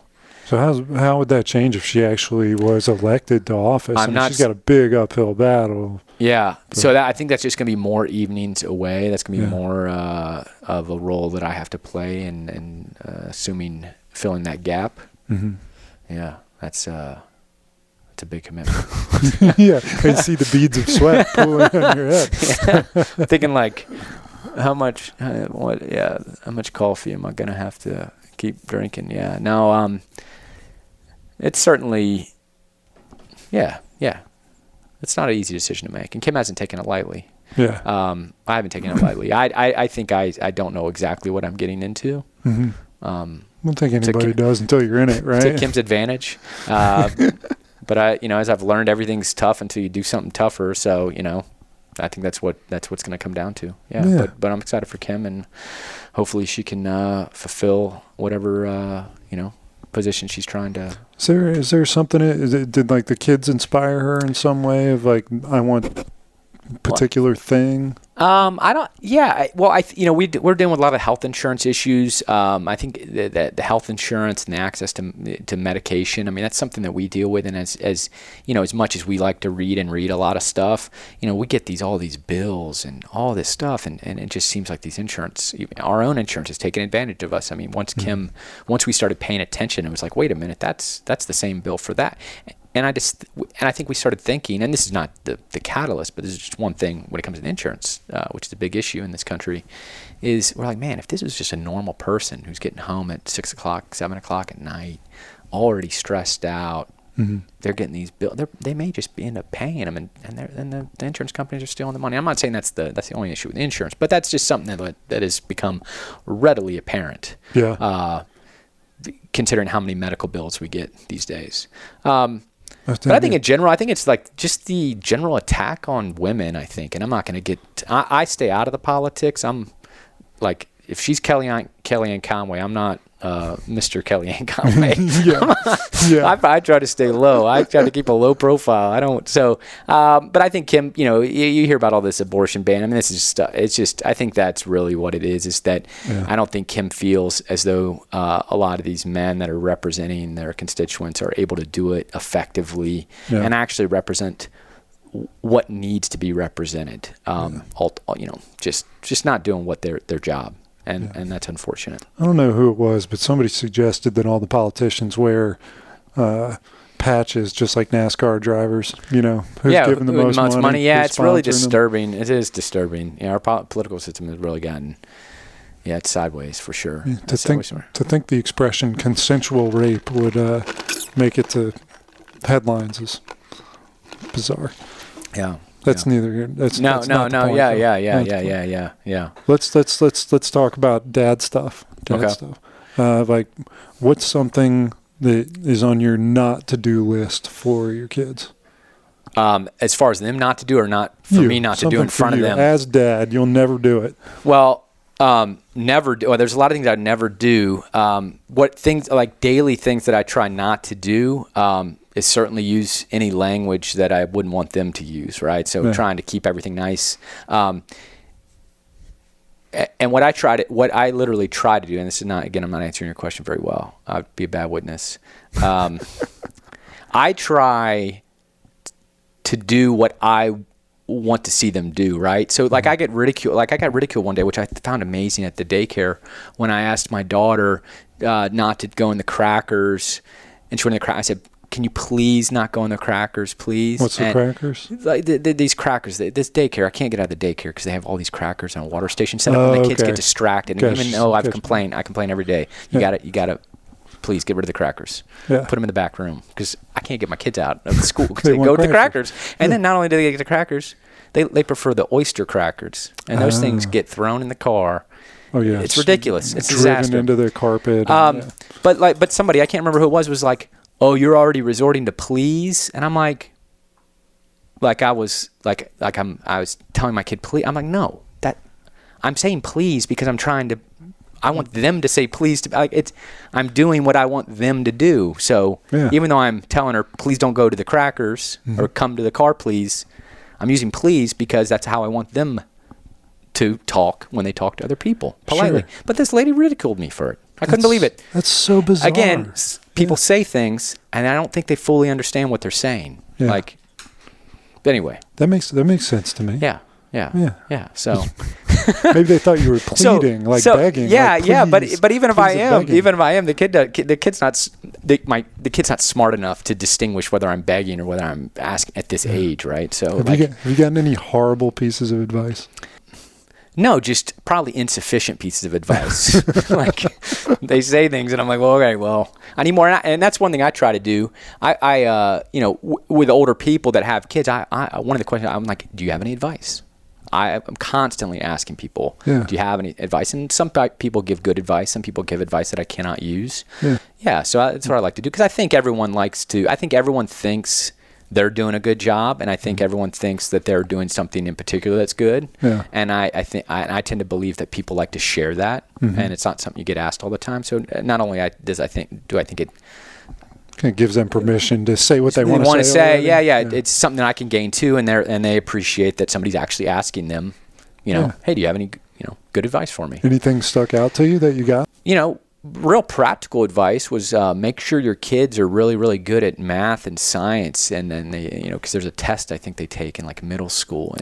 how would that change if she actually was elected to office? She's got a big uphill battle. Yeah. So I think that's just going to be more evenings away. That's going to be more of a role that I have to play, and assuming filling that gap. Mm-hmm. Yeah, that's a big commitment. Yeah, I see the beads of sweat pooling on your head. Thinking like, how much coffee am I going to have to keep drinking? Yeah. No, it's certainly, it's not an easy decision to make, and Kim hasn't taken it lightly. Yeah. I haven't taken it lightly. I think I don't know exactly what I'm getting into. Mm-hmm. I don't think anybody does until you're in it, right? To Kim's advantage. But as I've learned, everything's tough until you do something tougher. So, I think that's what's going to come down to. Yeah. But I'm excited for Kim, and hopefully she can fulfill whatever position she's trying to. Is there something? Did like the kids inspire her in some way of like, I want a particular thing? I don't. Yeah. Well, we're dealing with a lot of health insurance issues. I think that the health insurance and the access to medication. I mean, that's something that we deal with. And as much as we like to read a lot of stuff, we get all these bills and all this stuff, and it just seems like our own insurance is taking advantage of us. I mean, once we started paying attention, it was like, wait a minute, that's the same bill for that. And I think we started thinking, and this is not the catalyst, but this is just one thing when it comes to insurance, which is a big issue in this country, is we're like, man, if this was just a normal person who's getting home at 6 o'clock, 7 o'clock at night, already stressed out, they're getting these bills, they may just end up paying them, and the insurance companies are stealing the money. I'm not saying that's the only issue with insurance, but that's just something that has become readily apparent. Yeah. Considering how many medical bills we get these days. But I think in general, it's like just the general attack on women, I think. And I'm not going to I stay out of the politics. I'm like, if she's Kellyanne Conway, I'm not Mr. Kellyanne Conway. I try to stay low. I try to keep a low profile. I don't. So, but I think Kim, you hear about all this abortion ban. I mean, this is just, I think that's really what it is that I don't think Kim feels as though a lot of these men that are representing their constituents are able to do it effectively and actually represent what needs to be represented. Just not doing what their job. And that's unfortunate. I don't know who it was, but somebody suggested that all the politicians wear patches just like NASCAR drivers. Who's giving the most money? Yeah, it's really disturbing. It is disturbing. Our political system has really gotten, it's sideways for sure. Yeah, to think the expression consensual rape would make it to headlines is bizarre. Yeah. That's neither here. That's no. Yeah. Let's talk about dad stuff. Like, what's something that is on your not to do list for your kids? As far as them not to do, or not for me not to do in front of them. As dad, you'll never do it. Well, never do. Well, there's a lot of things I'd never do. What things like daily things that I try not to do. Is certainly use any language that I wouldn't want them to use, right? So trying to keep everything nice. And what I literally try to do, and this is not, again, I'm not answering your question very well. I'd be a bad witness. I try to do what I want to see them do, right? So like I got ridiculed one day, which I found amazing at the daycare, when I asked my daughter not to go in the crackers, and she went in the crackers. I said, can you please not go on the crackers, please? What's the crackers? Like these crackers, this daycare. I can't get out of the daycare because they have all these crackers on a water station set up, and the kids get distracted. And even though I complain every day. You gotta, please get rid of the crackers. Yeah. Put them in the back room because I can't get my kids out of the school because they go with the crackers. And then not only do they get the crackers, they prefer the oyster crackers, and those things get thrown in the car. Oh yeah, it's ridiculous. It's a driven disaster. into their carpet. But somebody, I can't remember who it was like, oh, you're already resorting to please, and I'm like I was telling my kid please. I'm like, no, I'm saying please because I want them to say please I'm doing what I want them to do. So even though I'm telling her please don't go to the crackers or come to the car please, I'm using please because that's how I want them to talk when they talk to other people politely. Sure. But this lady ridiculed me for it. I couldn't believe it. That's so bizarre. Again, people say things, and I don't think they fully understand what they're saying. Yeah. But anyway. That makes sense to me. Yeah. So maybe they thought you were pleading, begging. Yeah. But even if I am, the kid's not smart enough to distinguish whether I'm begging or whether I'm asking at this age, right? So have you gotten any horrible pieces of advice? No, just probably insufficient pieces of advice. They say things, and I'm like, well, okay, well, I need more. And that's one thing I try to do. With older people that have kids, one of the questions I'm like, do you have any advice? I'm constantly asking people, do you have any advice? And some people give good advice. Some people give advice that I cannot use. Yeah. So that's what I like to do because I think everyone thinks they're doing a good job, and I think everyone thinks that they're doing something in particular that's good. Yeah. And I tend to believe that people like to share that, and it's not something you get asked all the time. So not only do I think it kind of gives them permission to say what they want to say. Yeah. It's something that I can gain too, and they appreciate that somebody's actually asking them, hey, do you have any good advice for me? Anything stuck out to you that you got? Real practical advice was make sure your kids are really, really good at math and science, and then they, because there's a test I think they take in like middle school,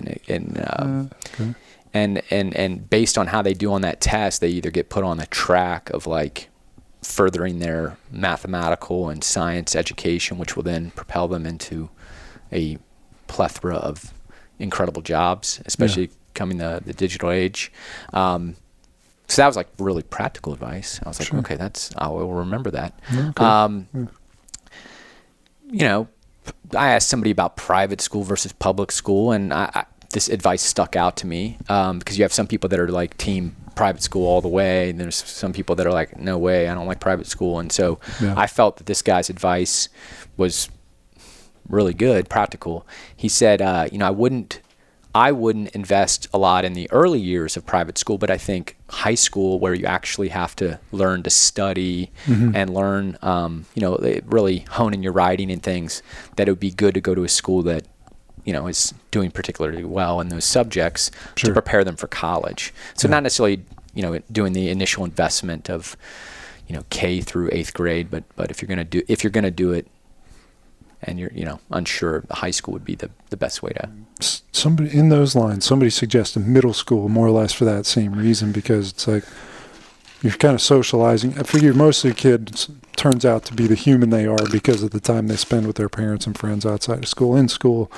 and based on how they do on that test, they either get put on the track of like furthering their mathematical and science education, which will then propel them into a plethora of incredible jobs, especially coming the digital age. So that was like really practical advice. I was like, okay, I will remember that. Okay. I asked somebody about private school versus public school, and this advice stuck out to me because you have some people that are like team private school all the way, and there's some people that are like, no way, I don't like private school. And so I felt that this guy's advice was really good, practical. He said, I wouldn't invest a lot in the early years of private school, but I think high school, where you actually have to learn to study and learn, really hone in your writing and things, that it would be good to go to a school that, is doing particularly well in those subjects to prepare them for college. So not necessarily, doing the initial investment of, K through 8th grade, but if you're going to do it, and you're unsure, the high school would be the best way to. Somebody in those lines, somebody suggested middle school more or less for that same reason, because it's like you're kind of socializing. I figure most of the kids turns out to be the human they are because of the time they spend with their parents and friends outside of school. In school,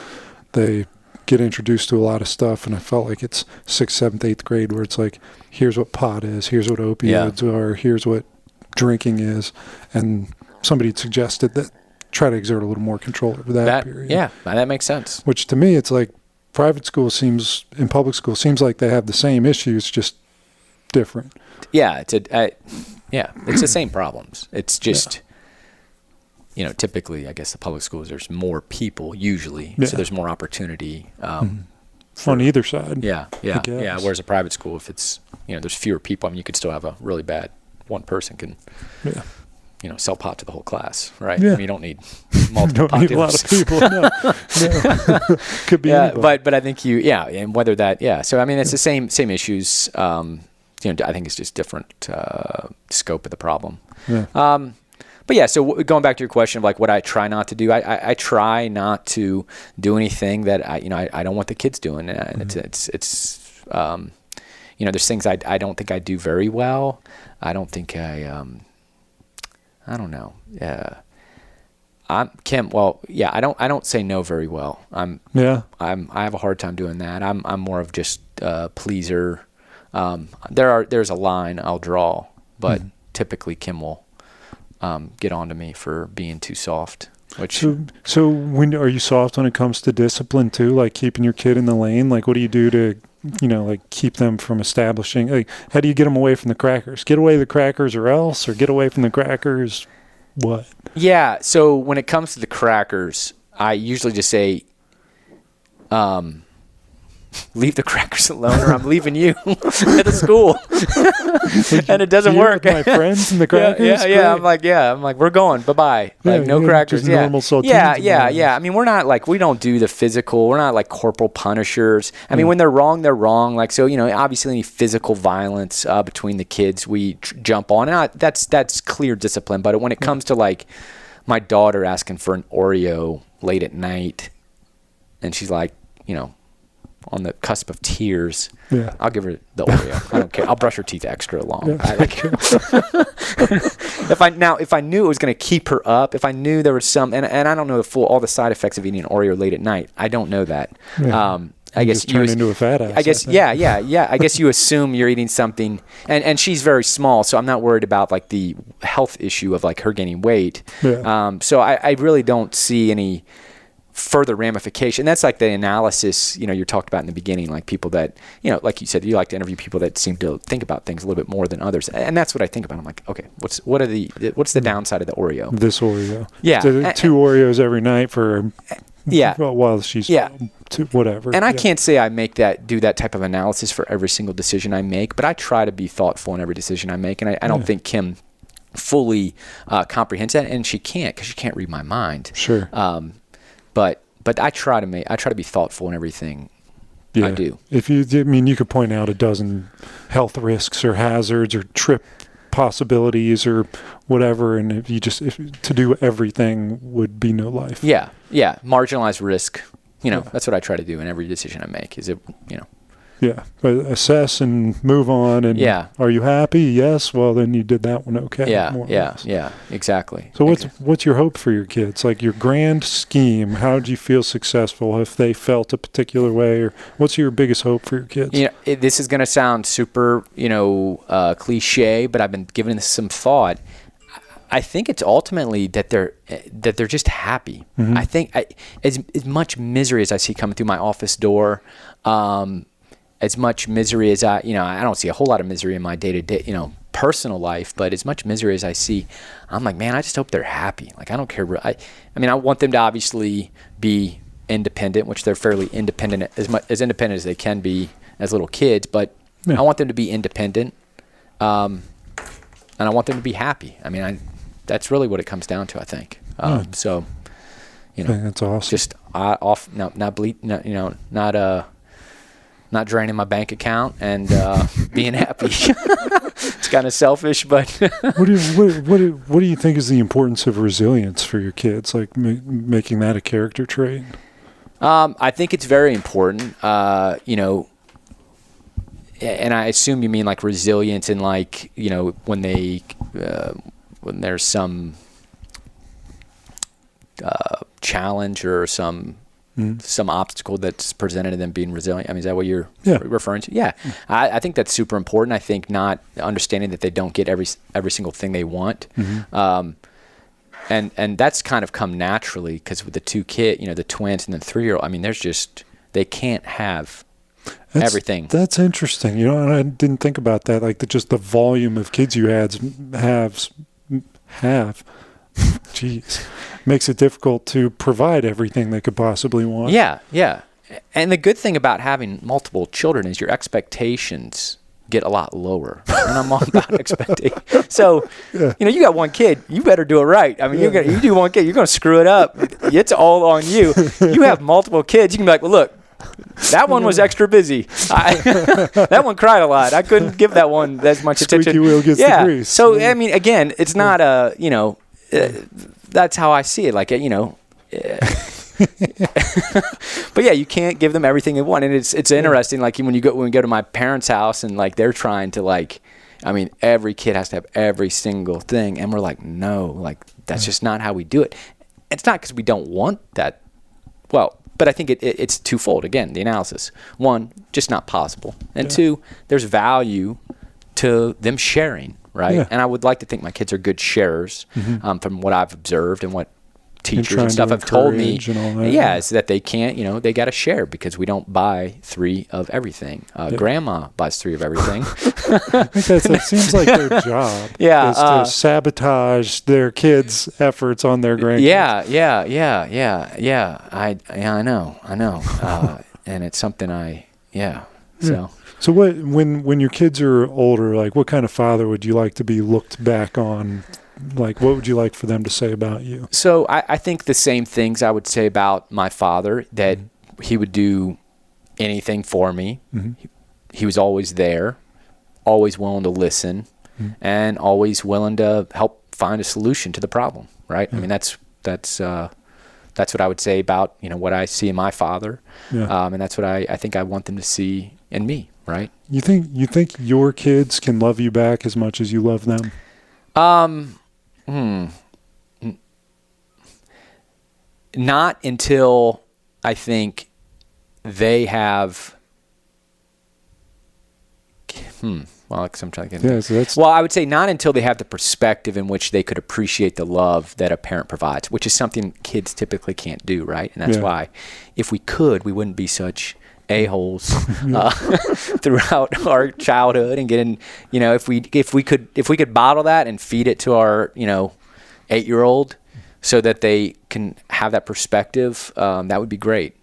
they get introduced to a lot of stuff, and I felt like it's 6th, 7th, 8th grade where it's like, here's what pot is, here's what opioids are, here's what drinking is, and somebody had suggested that try to exert a little more control over that period. Yeah, that makes sense. Which to me, it's like private school public school seems like they have the same issues, just different. Yeah, it's the same problems. It's just, typically, I guess the public schools, there's more people usually, so there's more opportunity. On either side. Yeah. Whereas a private school, if it's, there's fewer people, I mean, you could still have a really bad, one person can sell pot to the whole class, right? Yeah. I mean, you don't need multiple pot dealers. A lot of people. No. Could be anybody. But I think and whether that, So I mean, it's the same issues. I think it's just different scope of the problem. Yeah. But yeah, so going back to your question of like what I try not to do, I try not to do anything that I don't want the kids doing. It's there's things I don't think I do very well. I don't think I don't know. Kim. Well, yeah, I don't say no very well. I have a hard time doing that. I'm more of just pleaser. There's a line I'll draw, but typically Kim will get on to me for being too soft. So when are you soft when it comes to discipline too? Like keeping your kid in the lane? Like what do you do to, like keep them from establishing? Like how do you get them away from the crackers? Get away the crackers or else, or get away from the crackers? What? Yeah. So when it comes to the crackers, I usually just say, leave the crackers alone or I'm leaving you at the school. And it doesn't work. My friends and the crackers? Yeah. I'm like, we're going. Bye-bye. Like, no crackers. Just normal saltines. Yeah. I mean, we're not like, we don't do the physical. We're not like corporal punishers. I mean, when they're wrong, they're wrong. Like, so, obviously any physical violence between the kids, we jump on. And that's clear discipline. But when it comes to like my daughter asking for an Oreo late at night, and she's like, on the cusp of tears, I'll give her the Oreo. I don't care. I'll brush her teeth extra long. If I knew it was going to keep her up, if I knew there was some, and I don't know all the side effects of eating an Oreo late at night. I don't know that. I guess you turn into a fat ass. I guess, yeah. I guess you assume you're eating something, and she's very small, so I'm not worried about like the health issue of like her gaining weight. So I really don't see any further ramification. That's like the analysis, you talked about in the beginning, like people that, like you said, you like to interview people that seem to think about things a little bit more than others. And that's what I think about. I'm like, okay, what's the downside of the Oreo? This Oreo. Yeah. So 2 Oreos every night for while she's whatever. And I can't say I do that type of analysis for every single decision I make, but I try to be thoughtful in every decision I make. And I don't think Kim fully comprehends that, and she can't, because she can't read my mind. Sure. But I try to be thoughtful in everything I do. You could point out a dozen health risks or hazards or trip possibilities or whatever, and to do everything would be no life. Yeah. Marginalized risk. That's what I try to do in every decision I make. Yeah, but assess and move on. And are you happy? Yes. Well, then you did that one okay. Yeah, exactly. So what's your hope for your kids? Like your grand scheme, how do you feel successful if they felt a particular way? Or what's your biggest hope for your kids? This is going to sound super, cliche, but I've been giving this some thought. I think it's ultimately that they're just happy. Mm-hmm. I think as much misery as I see coming through my office door, as much misery as I don't see a whole lot of misery in my day-to-day, personal life, but as much misery as I see, I'm like, man, I just hope they're happy. Like, I don't care. I want them to obviously be independent, which they're fairly independent, as independent as they can be as little kids, but I want them to be independent, and I want them to be happy. That's really what it comes down to, I think. So, I think that's awesome. Just not draining my bank account and being happy. It's kind of selfish, but what do you think is the importance of resilience for your kids? Like making that a character trait? I think it's very important. And I assume you mean like resilience and like when there's some challenge or some obstacle that's presented to them, being resilient. Is that what you're referring to? Yeah. I think that's super important. I think not understanding that they don't get every single thing they want. Mm-hmm. And that's kind of come naturally, because with the 2 kids, the twins and the 3-year-old, they can't have everything. That's interesting. And I didn't think about that. Like just the volume of kids you have, jeez, makes it difficult to provide everything they could possibly want. Yeah. And the good thing about having multiple children is your expectations get a lot lower. And I'm all about expectations. So, you got 1 kid, you better do it right. You do 1 kid, you're going to screw it up. It's all on you. You have multiple kids, you can be like, well, look, that one was extra busy. That one cried a lot. I couldn't give that one as much attention. Squeaky wheel gets the grease. So, again, it's not that's how I see it. Like, but yeah, you can't give them everything they want. And it's interesting. Like when we go to my parents' house and like, they're trying to every kid has to have every single thing. And we're like, no, like that's just not how we do it. it's not because we don't want that. Well, but I think it's twofold. Again, the analysis. One, just not possible. And two, there's value to them sharing, right? Yeah. And I would like to think my kids are good sharers from what I've observed and what teachers and stuff have told me. Is that they can't, they got to share because we don't buy 3 of everything. Grandma buys 3 of everything. I think that seems like their job. Yeah, is to sabotage their kids' efforts on their grandkids. Yeah. I know. And it's something So what when your kids are older, like what kind of father would you like to be looked back on? Like, what would you like for them to say about you? So I think the same things I would say about my father, that he would do anything for me. Mm-hmm. He was always there, always willing to listen, and always willing to help find a solution to the problem, right? Mm-hmm. I mean, that's what I would say about, what I see in my father. Yeah. And that's what I think I want them to see in me, right? You think your kids can love you back as much as you love them? Not until I think they have. Well, because I'm trying to get. Well, I would say not until they have the perspective in which they could appreciate the love that a parent provides, which is something kids typically can't do, right? And that's why, if we could, we wouldn't be such a-holes throughout our childhood and getting, if we could bottle that and feed it to our 8-year-old so that they can have that perspective, that would be great,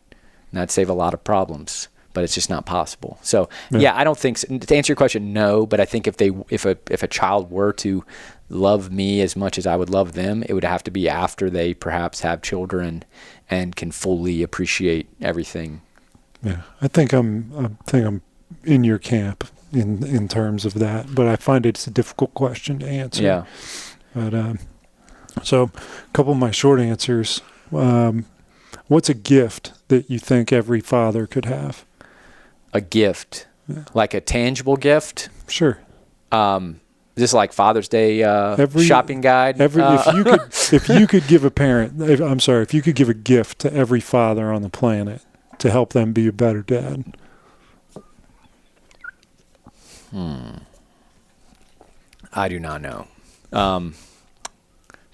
and that'd save a lot of problems, but it's just not possible. So I don't think to answer your question, no, but I think if a child were to love me as much as I would love them, it would have to be after they perhaps have children and can fully appreciate everything. Yeah, I think I'm in your camp in terms of that, but I find it's a difficult question to answer. Yeah. But so a couple of my short answers. What's a gift that you think every father could have? A gift, like a tangible gift? Sure. Just like Father's Day shopping guide. If you could give a gift to every father on the planet to help them be a better dad. I do not know. To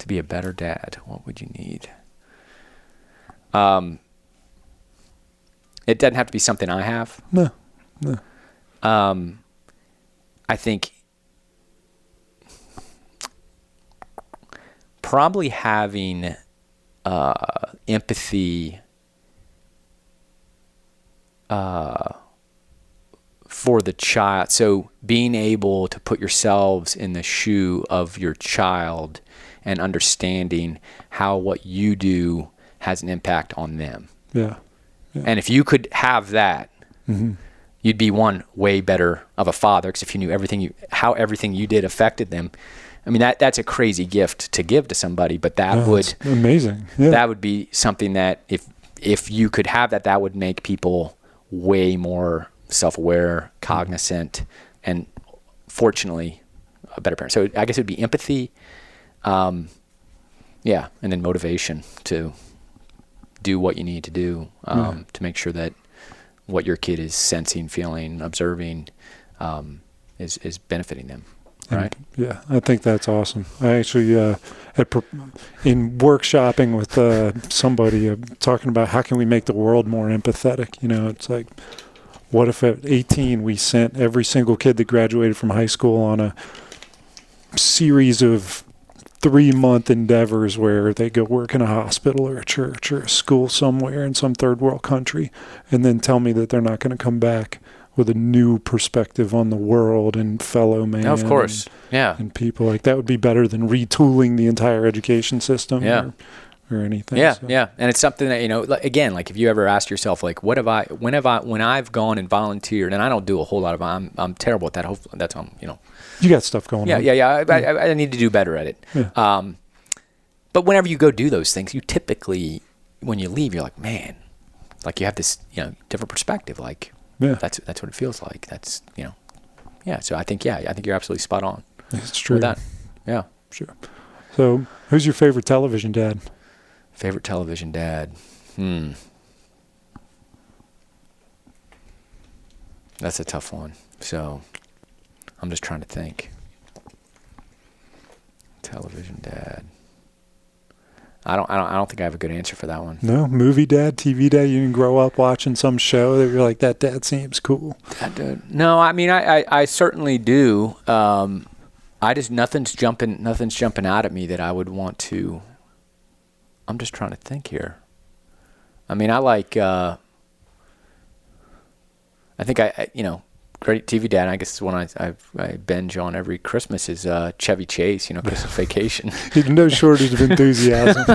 be a better dad, what would you need? It doesn't have to be something I have. No. I think probably having empathy for the child. So being able to put yourselves in the shoe of your child and understanding how what you do has an impact on them. Yeah. And if you could have that, you'd be one way better of a father, because if you knew how everything you did affected them. I mean, that's a crazy gift to give to somebody, but that would amazing. Yeah. That would be something that if you could have that would make people way more self-aware, cognizant, and fortunately a better parent. So I guess it would be empathy, and then motivation to do what you need to do to make sure that what your kid is sensing, feeling, observing is benefiting them. Right. Yeah, I think that's awesome. I actually, in workshopping with somebody, talking about how can we make the world more empathetic. It's like, what if at 18 we sent every single kid that graduated from high school on a series of 3-month endeavors where they go work in a hospital or a church or a school somewhere in some third world country, and then tell me that they're not going to come back with a new perspective on the world and fellow man. Of course, and people. Like, that would be better than retooling the entire education system or anything. Yeah. And it's something that, again, like if you ever asked yourself, like, when I've gone and volunteered, and I don't do a whole lot of, I'm terrible at that. Hopefully that's, you got stuff going on. Yeah. I need to do better at it. Yeah. But whenever you go do those things, you typically, when you leave, you're like, man, like you have this, different perspective. Like, that's what it feels like. That's, So I think you're absolutely spot on. It's true. With that. Yeah. Sure. So who's your favorite television dad? Favorite television dad? That's a tough one. So I'm just trying to think. Television dad. I don't think I have a good answer for that one. No, movie dad, TV dad. You didn't grow up watching some show that you're like, that dad seems cool. No, I mean, I certainly do. I just nothing's jumping out at me that I would want to. I'm just trying to think here. I mean, I like. I think great TV dad. I guess one I binge on every Christmas is Chevy Chase. Christmas Vacation. No shortage of enthusiasm.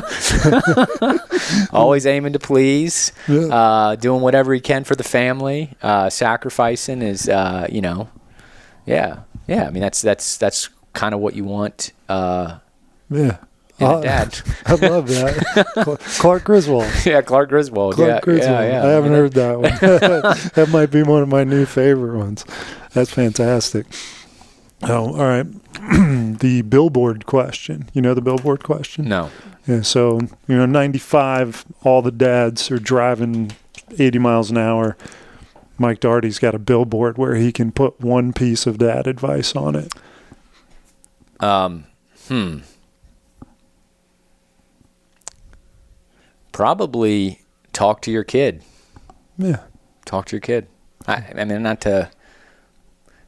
Always aiming to please. Yeah. Doing whatever he can for the family. Sacrificing is, yeah. I mean, that's kind of what you want. Yeah. In a dad. I love that. Clark Griswold. Yeah, Clark Griswold. Clark Griswold. Yeah. I haven't heard that one. That might be one of my new favorite ones. That's fantastic. Oh, all right. The billboard question. You know the billboard question? No. Yeah, so, 95, all the dads are driving 80 miles an hour. Mike Daugherty's got a billboard where he can put one piece of dad advice on it. Probably talk to your kid. Yeah. Talk to your kid. I mean, not to.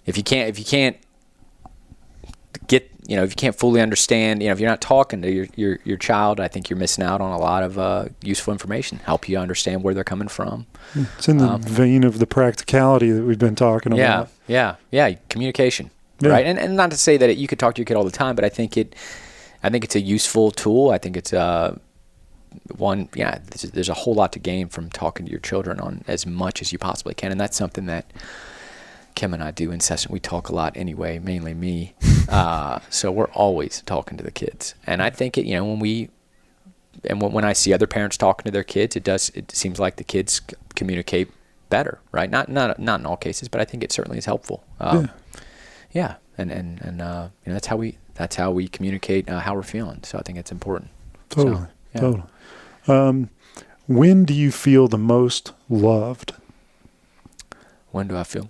If you can't get, if you can't fully understand, if you're not talking to your child, I think you're missing out on a lot of useful information. Help you understand where they're coming from. It's in the vein of the practicality that we've been talking about. Yeah. Communication, Yeah. right? And not to say that you could talk to your kid all the time, but I think it's a useful tool. I think it's there's a whole lot to gain from talking to your children on as much as you possibly can, and that's something that Kim and I do incessantly. We talk a lot anyway, mainly me. So we're always talking to the kids, and I think when I see other parents talking to their kids, it seems like the kids communicate better, right? Not in all cases, but I think it certainly is helpful. Yeah, and that's how we communicate how we're feeling. So I think it's important. Totally. So, Totally. When do you feel the most loved? When do I feel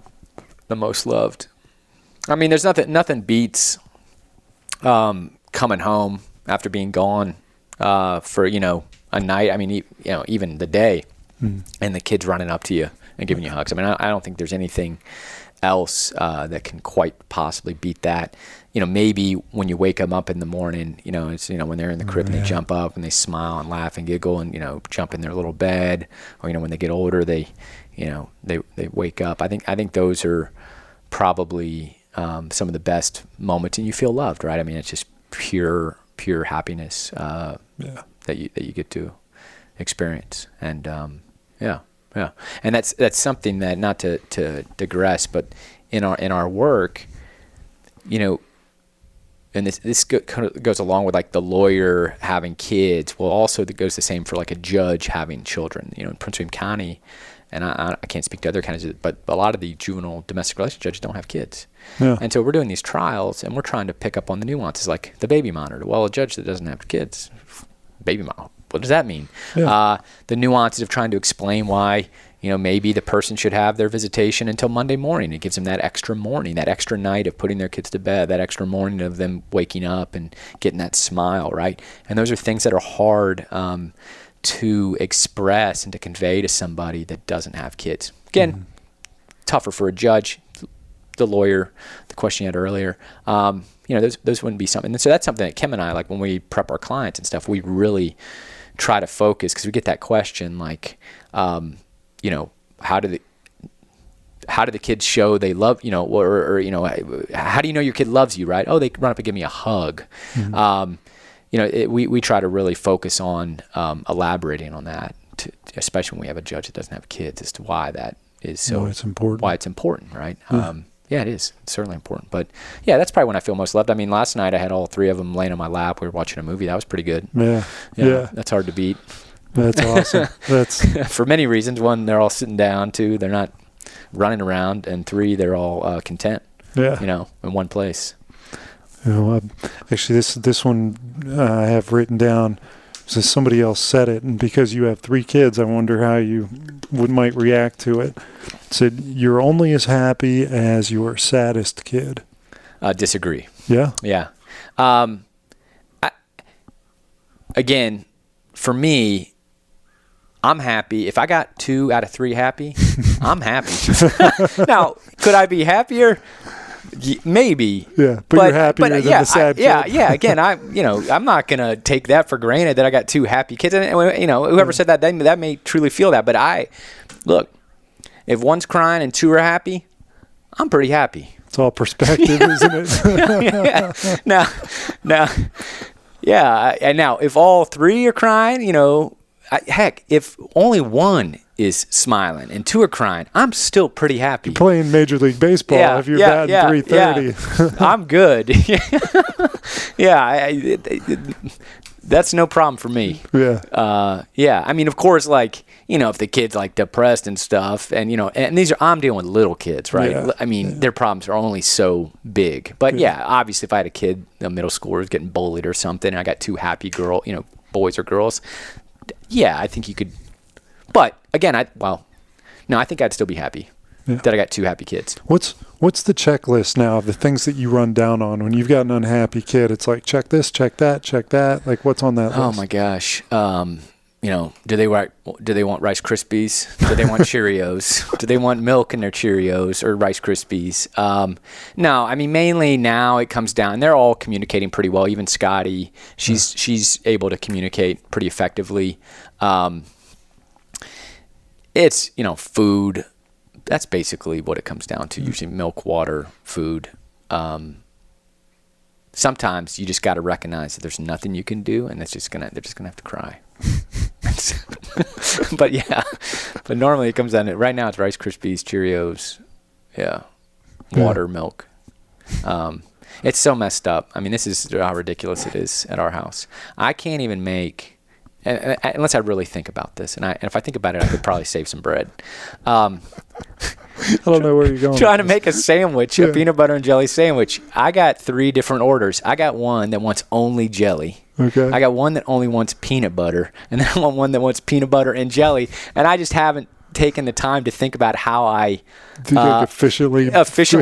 the most loved? I mean, there's nothing beats coming home after being gone for a night. I mean, even the day, and the kids running up to you and giving you hugs. I mean, I don't think there's anything else that can quite possibly beat that. Maybe when you wake them up in the morning, it's when they're in the crib and they jump up and they smile and laugh and giggle and jump in their little bed, or when they get older they wake up. I think those are probably some of the best moments, and you feel loved, right? I mean, it's just pure happiness that you get to experience, and yeah. And that's something that, not to digress, but in our work, and this goes along with like the lawyer having kids. Well, also that goes the same for like a judge having children. In Prince William County, and I can't speak to other kinds of, but a lot of the juvenile domestic relations judges don't have kids. Yeah. And so we're doing these trials, and we're trying to pick up on the nuances, like the baby monitor. Well, a judge that doesn't have kids, baby monitor, what does that mean? Yeah. The nuances of trying to explain why, maybe the person should have their visitation until Monday morning. It gives them that extra morning, that extra night of putting their kids to bed, that extra morning of them waking up and getting that smile, right? And those are things that are hard to express and to convey to somebody that doesn't have kids. Again, tougher for a judge, the lawyer, the question you had earlier. Those wouldn't be something. And so that's something that Kim and I, like when we prep our clients and stuff, we really try to focus, because we get that question like, how do the kids show they love, or how do you know your kid loves you, right? Oh, they run up and give me a hug. We try to really focus on elaborating on that, especially when we have a judge that doesn't have kids, as to why that is so. Why it's important, right? Yeah, it is. It's certainly important. But yeah, that's probably when I feel most loved. I mean, last night I had all three of them laying on my lap. We were watching a movie. That was pretty good. Yeah. That's hard to beat. That's awesome. That's for many reasons. One, they're all sitting down. Two, they're not running around. And three, they're all content. Yeah. In one place. Actually, this one I have written down. So somebody else said it, and because you have 3 kids, I wonder how you might react to it. It said, you're only as happy as your saddest kid. Disagree. Yeah? Yeah. Again, for me, I'm happy. If I got 2 out of 3 happy, I'm happy. Now, could I be happier? Maybe. Yeah, but you're happier than the sad kid. Yeah. Again, I'm not gonna take that for granted that I got 2 happy kids. And whoever said that, that may truly feel that. But look, if one's crying and 2 are happy, I'm pretty happy. It's all perspective, isn't it? Now, yeah. And now, if all 3 are crying, heck, if only 1 is smiling and 2 are crying, I'm still pretty happy. You're playing Major League Baseball if you're batting .330. Yeah. I'm good. That's no problem for me. Yeah. I mean, of course, if the kid's depressed and stuff, and and I'm dealing with little kids, right? Yeah. I mean, their problems are only so big. But obviously, if I had a kid, a middle schooler, who's getting bullied or something, and I got 2 happy boys or girls, I think you could. But again, I think I'd still be happy that I got 2 happy kids. What's the checklist now of the things that you run down on when you've got an unhappy kid? It's like, check this, check that, check that. Like, what's on that list? Oh my gosh. Do they want Rice Krispies? Do they want Cheerios? Do they want milk in their Cheerios or Rice Krispies? No, I mean, mainly now it comes down, and they're all communicating pretty well. Even Scotty, she's able to communicate pretty effectively. It's, food. That's basically what it comes down to. Usually milk, water, food. Sometimes you just got to recognize that there's nothing you can do, and they're just gonna have to cry. But normally it comes down to, right now it's Rice Krispies, Cheerios, water, milk. It's so messed up. I mean, this is how ridiculous it is at our house. I can't even make, unless I really think about this, and if I think about it, I could probably save some bread. I don't know where you're going. Trying to make a sandwich, a peanut butter and jelly sandwich. I got 3 different orders. I got one that wants only jelly. Okay. I got one that only wants peanut butter, and then I want one that wants peanut butter and jelly. And I just haven't taken the time to think about how I efficiently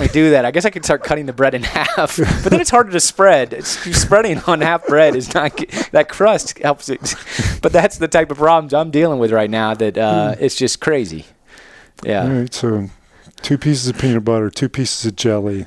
do that. I guess I could start cutting the bread in half, but then it's harder to spread. Spreading on half bread is not that crust helps it. But that's the type of problems I'm dealing with right now. That it's just crazy. Yeah. All right. So 2 pieces of peanut butter, 2 pieces of jelly.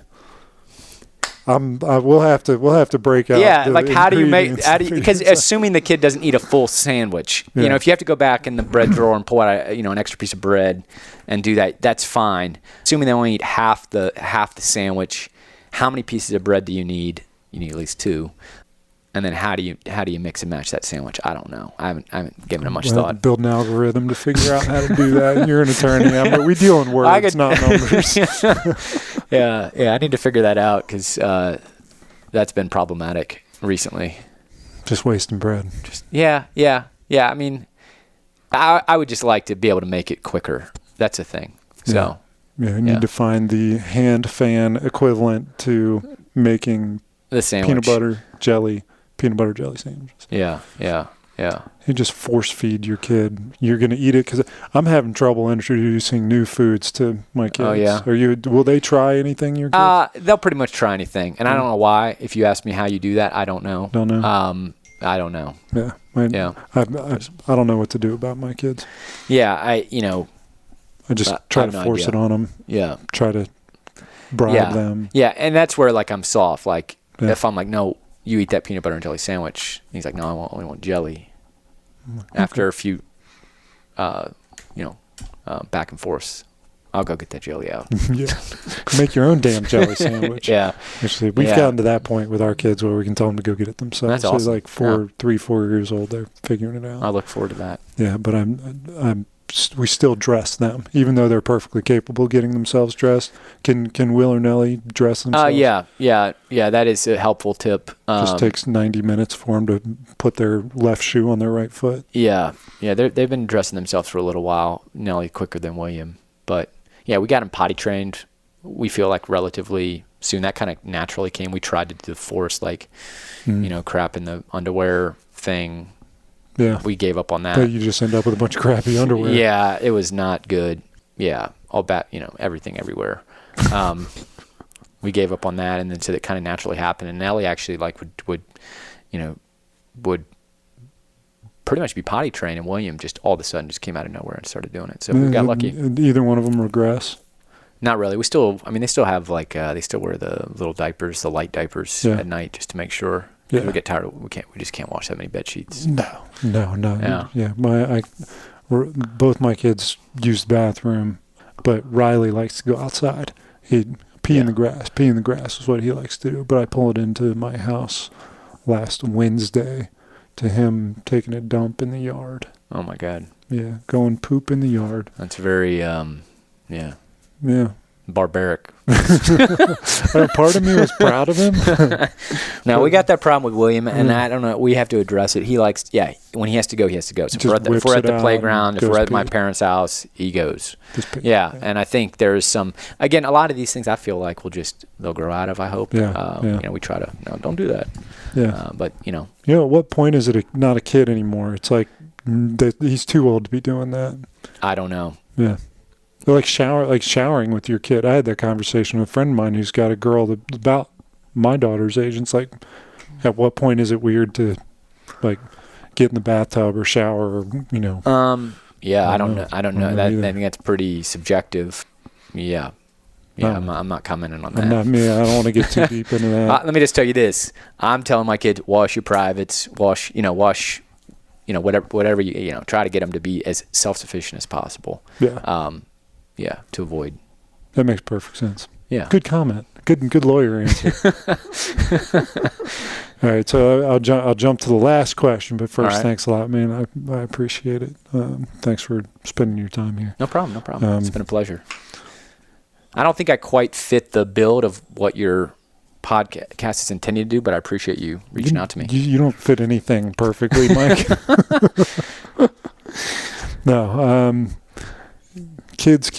We'll have to break out. Yeah, how do you make? Because assuming the kid doesn't eat a full sandwich, if you have to go back in the bread drawer and pull out an extra piece of bread and do that, that's fine. Assuming they only eat half the sandwich, how many pieces of bread do you need? You need at least 2. And then how do you mix and match that sandwich? I don't know. I haven't given it much thought. Build an algorithm to figure out how to do that. You're an attorney. We deal in words, not numbers. Yeah. I need to figure that out because that's been problematic recently. Just wasting bread. Yeah. I mean, I would just like to be able to make it quicker. That's a thing. So you need to find the hand fan equivalent to making the sandwich. Peanut butter jelly sandwiches. Yeah. You just force feed your kid. You're going to eat it because I'm having trouble introducing new foods to my kids. Oh yeah. Will they try anything? Your kids? They'll pretty much try anything, and I don't know why. If you ask me how you do that, I don't know. Don't know. I don't know. Yeah. I don't know what to do about my kids. Yeah. I just try to force it on them. Yeah. Try to bribe them. Yeah, and that's where I'm soft. If I'm no, you eat that peanut butter and jelly sandwich. And he's like, no, I only want jelly. Okay. After a few, back and forth, I'll go get that jelly out. Yeah. Make your own damn jelly sandwich. Yeah. Actually, we've gotten to that point with our kids where we can tell them to go get it themselves. That's awesome. So 4 years old, they're figuring it out. I look forward to that. Yeah, but we still dress them, even though they're perfectly capable of getting themselves dressed. Can Will or Nellie dress themselves? Yeah. That is a helpful tip. Just takes 90 minutes for them to put their left shoe on their right foot. Yeah. They've been dressing themselves for a little while. Nellie quicker than William, but yeah, we got them potty trained. We feel like relatively soon. That kind of naturally came. We tried to force crap in the underwear thing. Yeah. we gave up on that. But you just end up with a bunch of crappy underwear. Yeah, it was not good. Yeah, all bad, everything everywhere. We gave up on that, and then so that kind of naturally happened. And Ellie actually would pretty much be potty trained, and William just all of a sudden just came out of nowhere and started doing it. So we got lucky. Either one of them regress? Not really. They still have they still wear the little diapers, the light diapers at night just to make sure. Yeah. We get tired. We just can't wash that many bed sheets. No. Yeah. Both my kids use the bathroom, but Riley likes to go outside. He'd pee in the grass. Pee in the grass is what he likes to do. But I pulled into my house last Wednesday to him taking a dump in the yard. Oh my God. Yeah, going poop in the yard. That's very Yeah. barbaric. Part of me was proud of him. No, we got that problem with William, and I don't know. We have to address it. He likes, when he has to go, he has to go. So if we're at the playground, if we're at my parents' house, he goes. Yeah, and I think there's some. Again, a lot of these things I feel like they'll grow out of. I hope. Yeah. We try to don't do that. Yeah. But at what point is it not a kid anymore? It's like he's too old to be doing that. I don't know. Yeah. Like showering with your kid. I had that conversation with a friend of mine who's got a girl that's about my daughter's age. And it's like, at what point is it weird to get in the bathtub or shower or I don't know. I don't know. I think that's pretty subjective. Yeah. Yeah, I'm not commenting on that. I don't want to get too deep into that. Let me just tell you this. I'm telling my kids, wash your privates, wash whatever you try to get them to be as self-sufficient as possible. Yeah. To avoid. That makes perfect sense. Yeah. Good comment. Good lawyer answer. All right, so I'll jump to the last question, but first, right. Thanks a lot, man. I appreciate it. Thanks for spending your time here. No problem. It's been a pleasure. I don't think I quite fit the build of what your podcast is intended to do, but I appreciate you reaching out to me. You don't fit anything perfectly, Mike. No. Kids.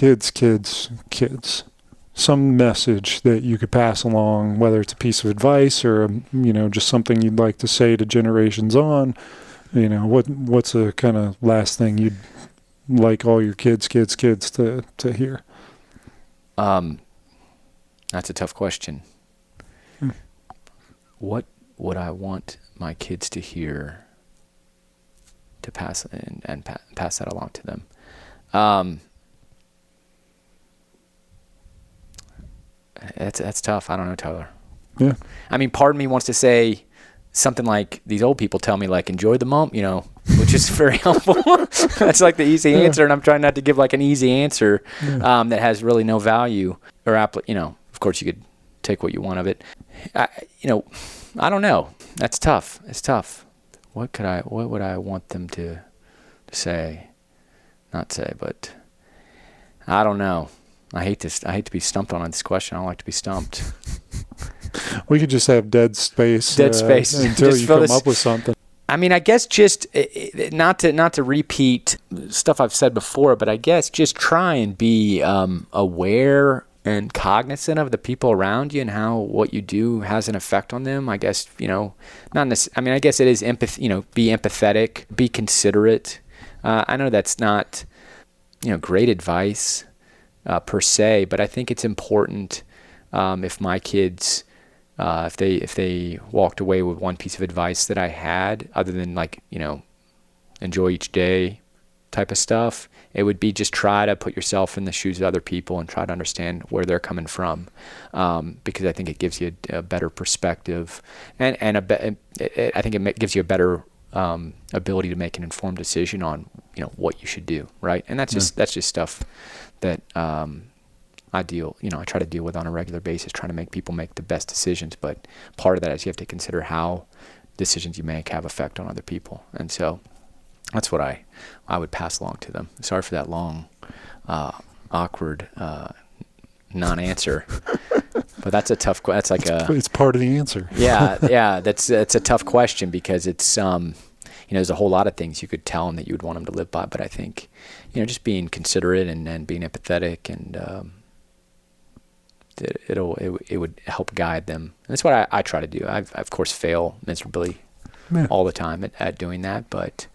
Some message that you could pass along, whether it's a piece of advice or just something you'd like to say to generations on. What's a kind of last thing you'd like all your kids to hear? That's a tough question. What would I want my kids to hear to pass and pass that along to them? That's tough. I don't know, Tyler. Yeah. I mean, part of me wants to say something like these old people tell me, enjoy the moment, which is very helpful. That's the easy answer, and I'm trying not to give an easy answer that has really no value or of course you could take what you want of it. I don't know. That's tough. It's tough. What would I want them to say? Not say, but I don't know. I hate to be stumped on this question. I don't like to be stumped. We could just have dead space until you come up with something. I mean, I guess just not to repeat stuff I've said before, but I guess just try and be aware and cognizant of the people around you and how what you do has an effect on them. I guess not necessarily. I mean, I guess it is empathy. Be empathetic, be considerate. I know that's not great advice per se, but I think it's important if my kids. If they walked away with one piece of advice that I had, other than enjoy each day type of stuff, it would be just try to put yourself in the shoes of other people and try to understand where they're coming from, because I think it gives you a better perspective, and I think it gives you a better ability to make an informed decision on what you should do, right? And that's just stuff that I try to deal with on a regular basis, trying to make people make the best decisions. But part of that is you have to consider how decisions you make have effect on other people. And so that's what I would pass along to them. Sorry for that long, awkward non-answer. But that's a tough question. It's part of the answer. Yeah. That's a tough question because it's there's a whole lot of things you could tell them that you would want them to live by. But I think just being considerate and being empathetic and it would help guide them. And that's what I try to do. I of course fail miserably all the time at doing that. But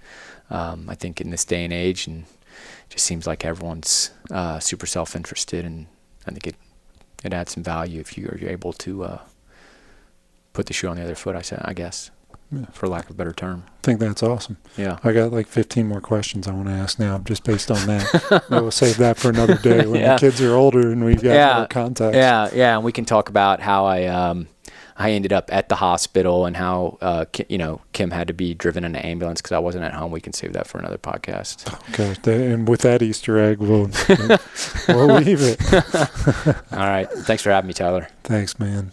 I think in this day and age, and it just seems like everyone's super self-interested, and I think it adds some value if you're able to put the shoe on the other foot, I guess, for lack of a better term. I think that's awesome. Yeah. I got like 15 more questions I want to ask now just based on that. We'll save that for another day when the kids are older and we've got more context. Yeah, and we can talk about how I ended up at the hospital and how, Kim had to be driven in an ambulance because I wasn't at home. We can save that for another podcast. Okay. And with that Easter egg, we'll leave it. All right. Thanks for having me, Tyler. Thanks, man.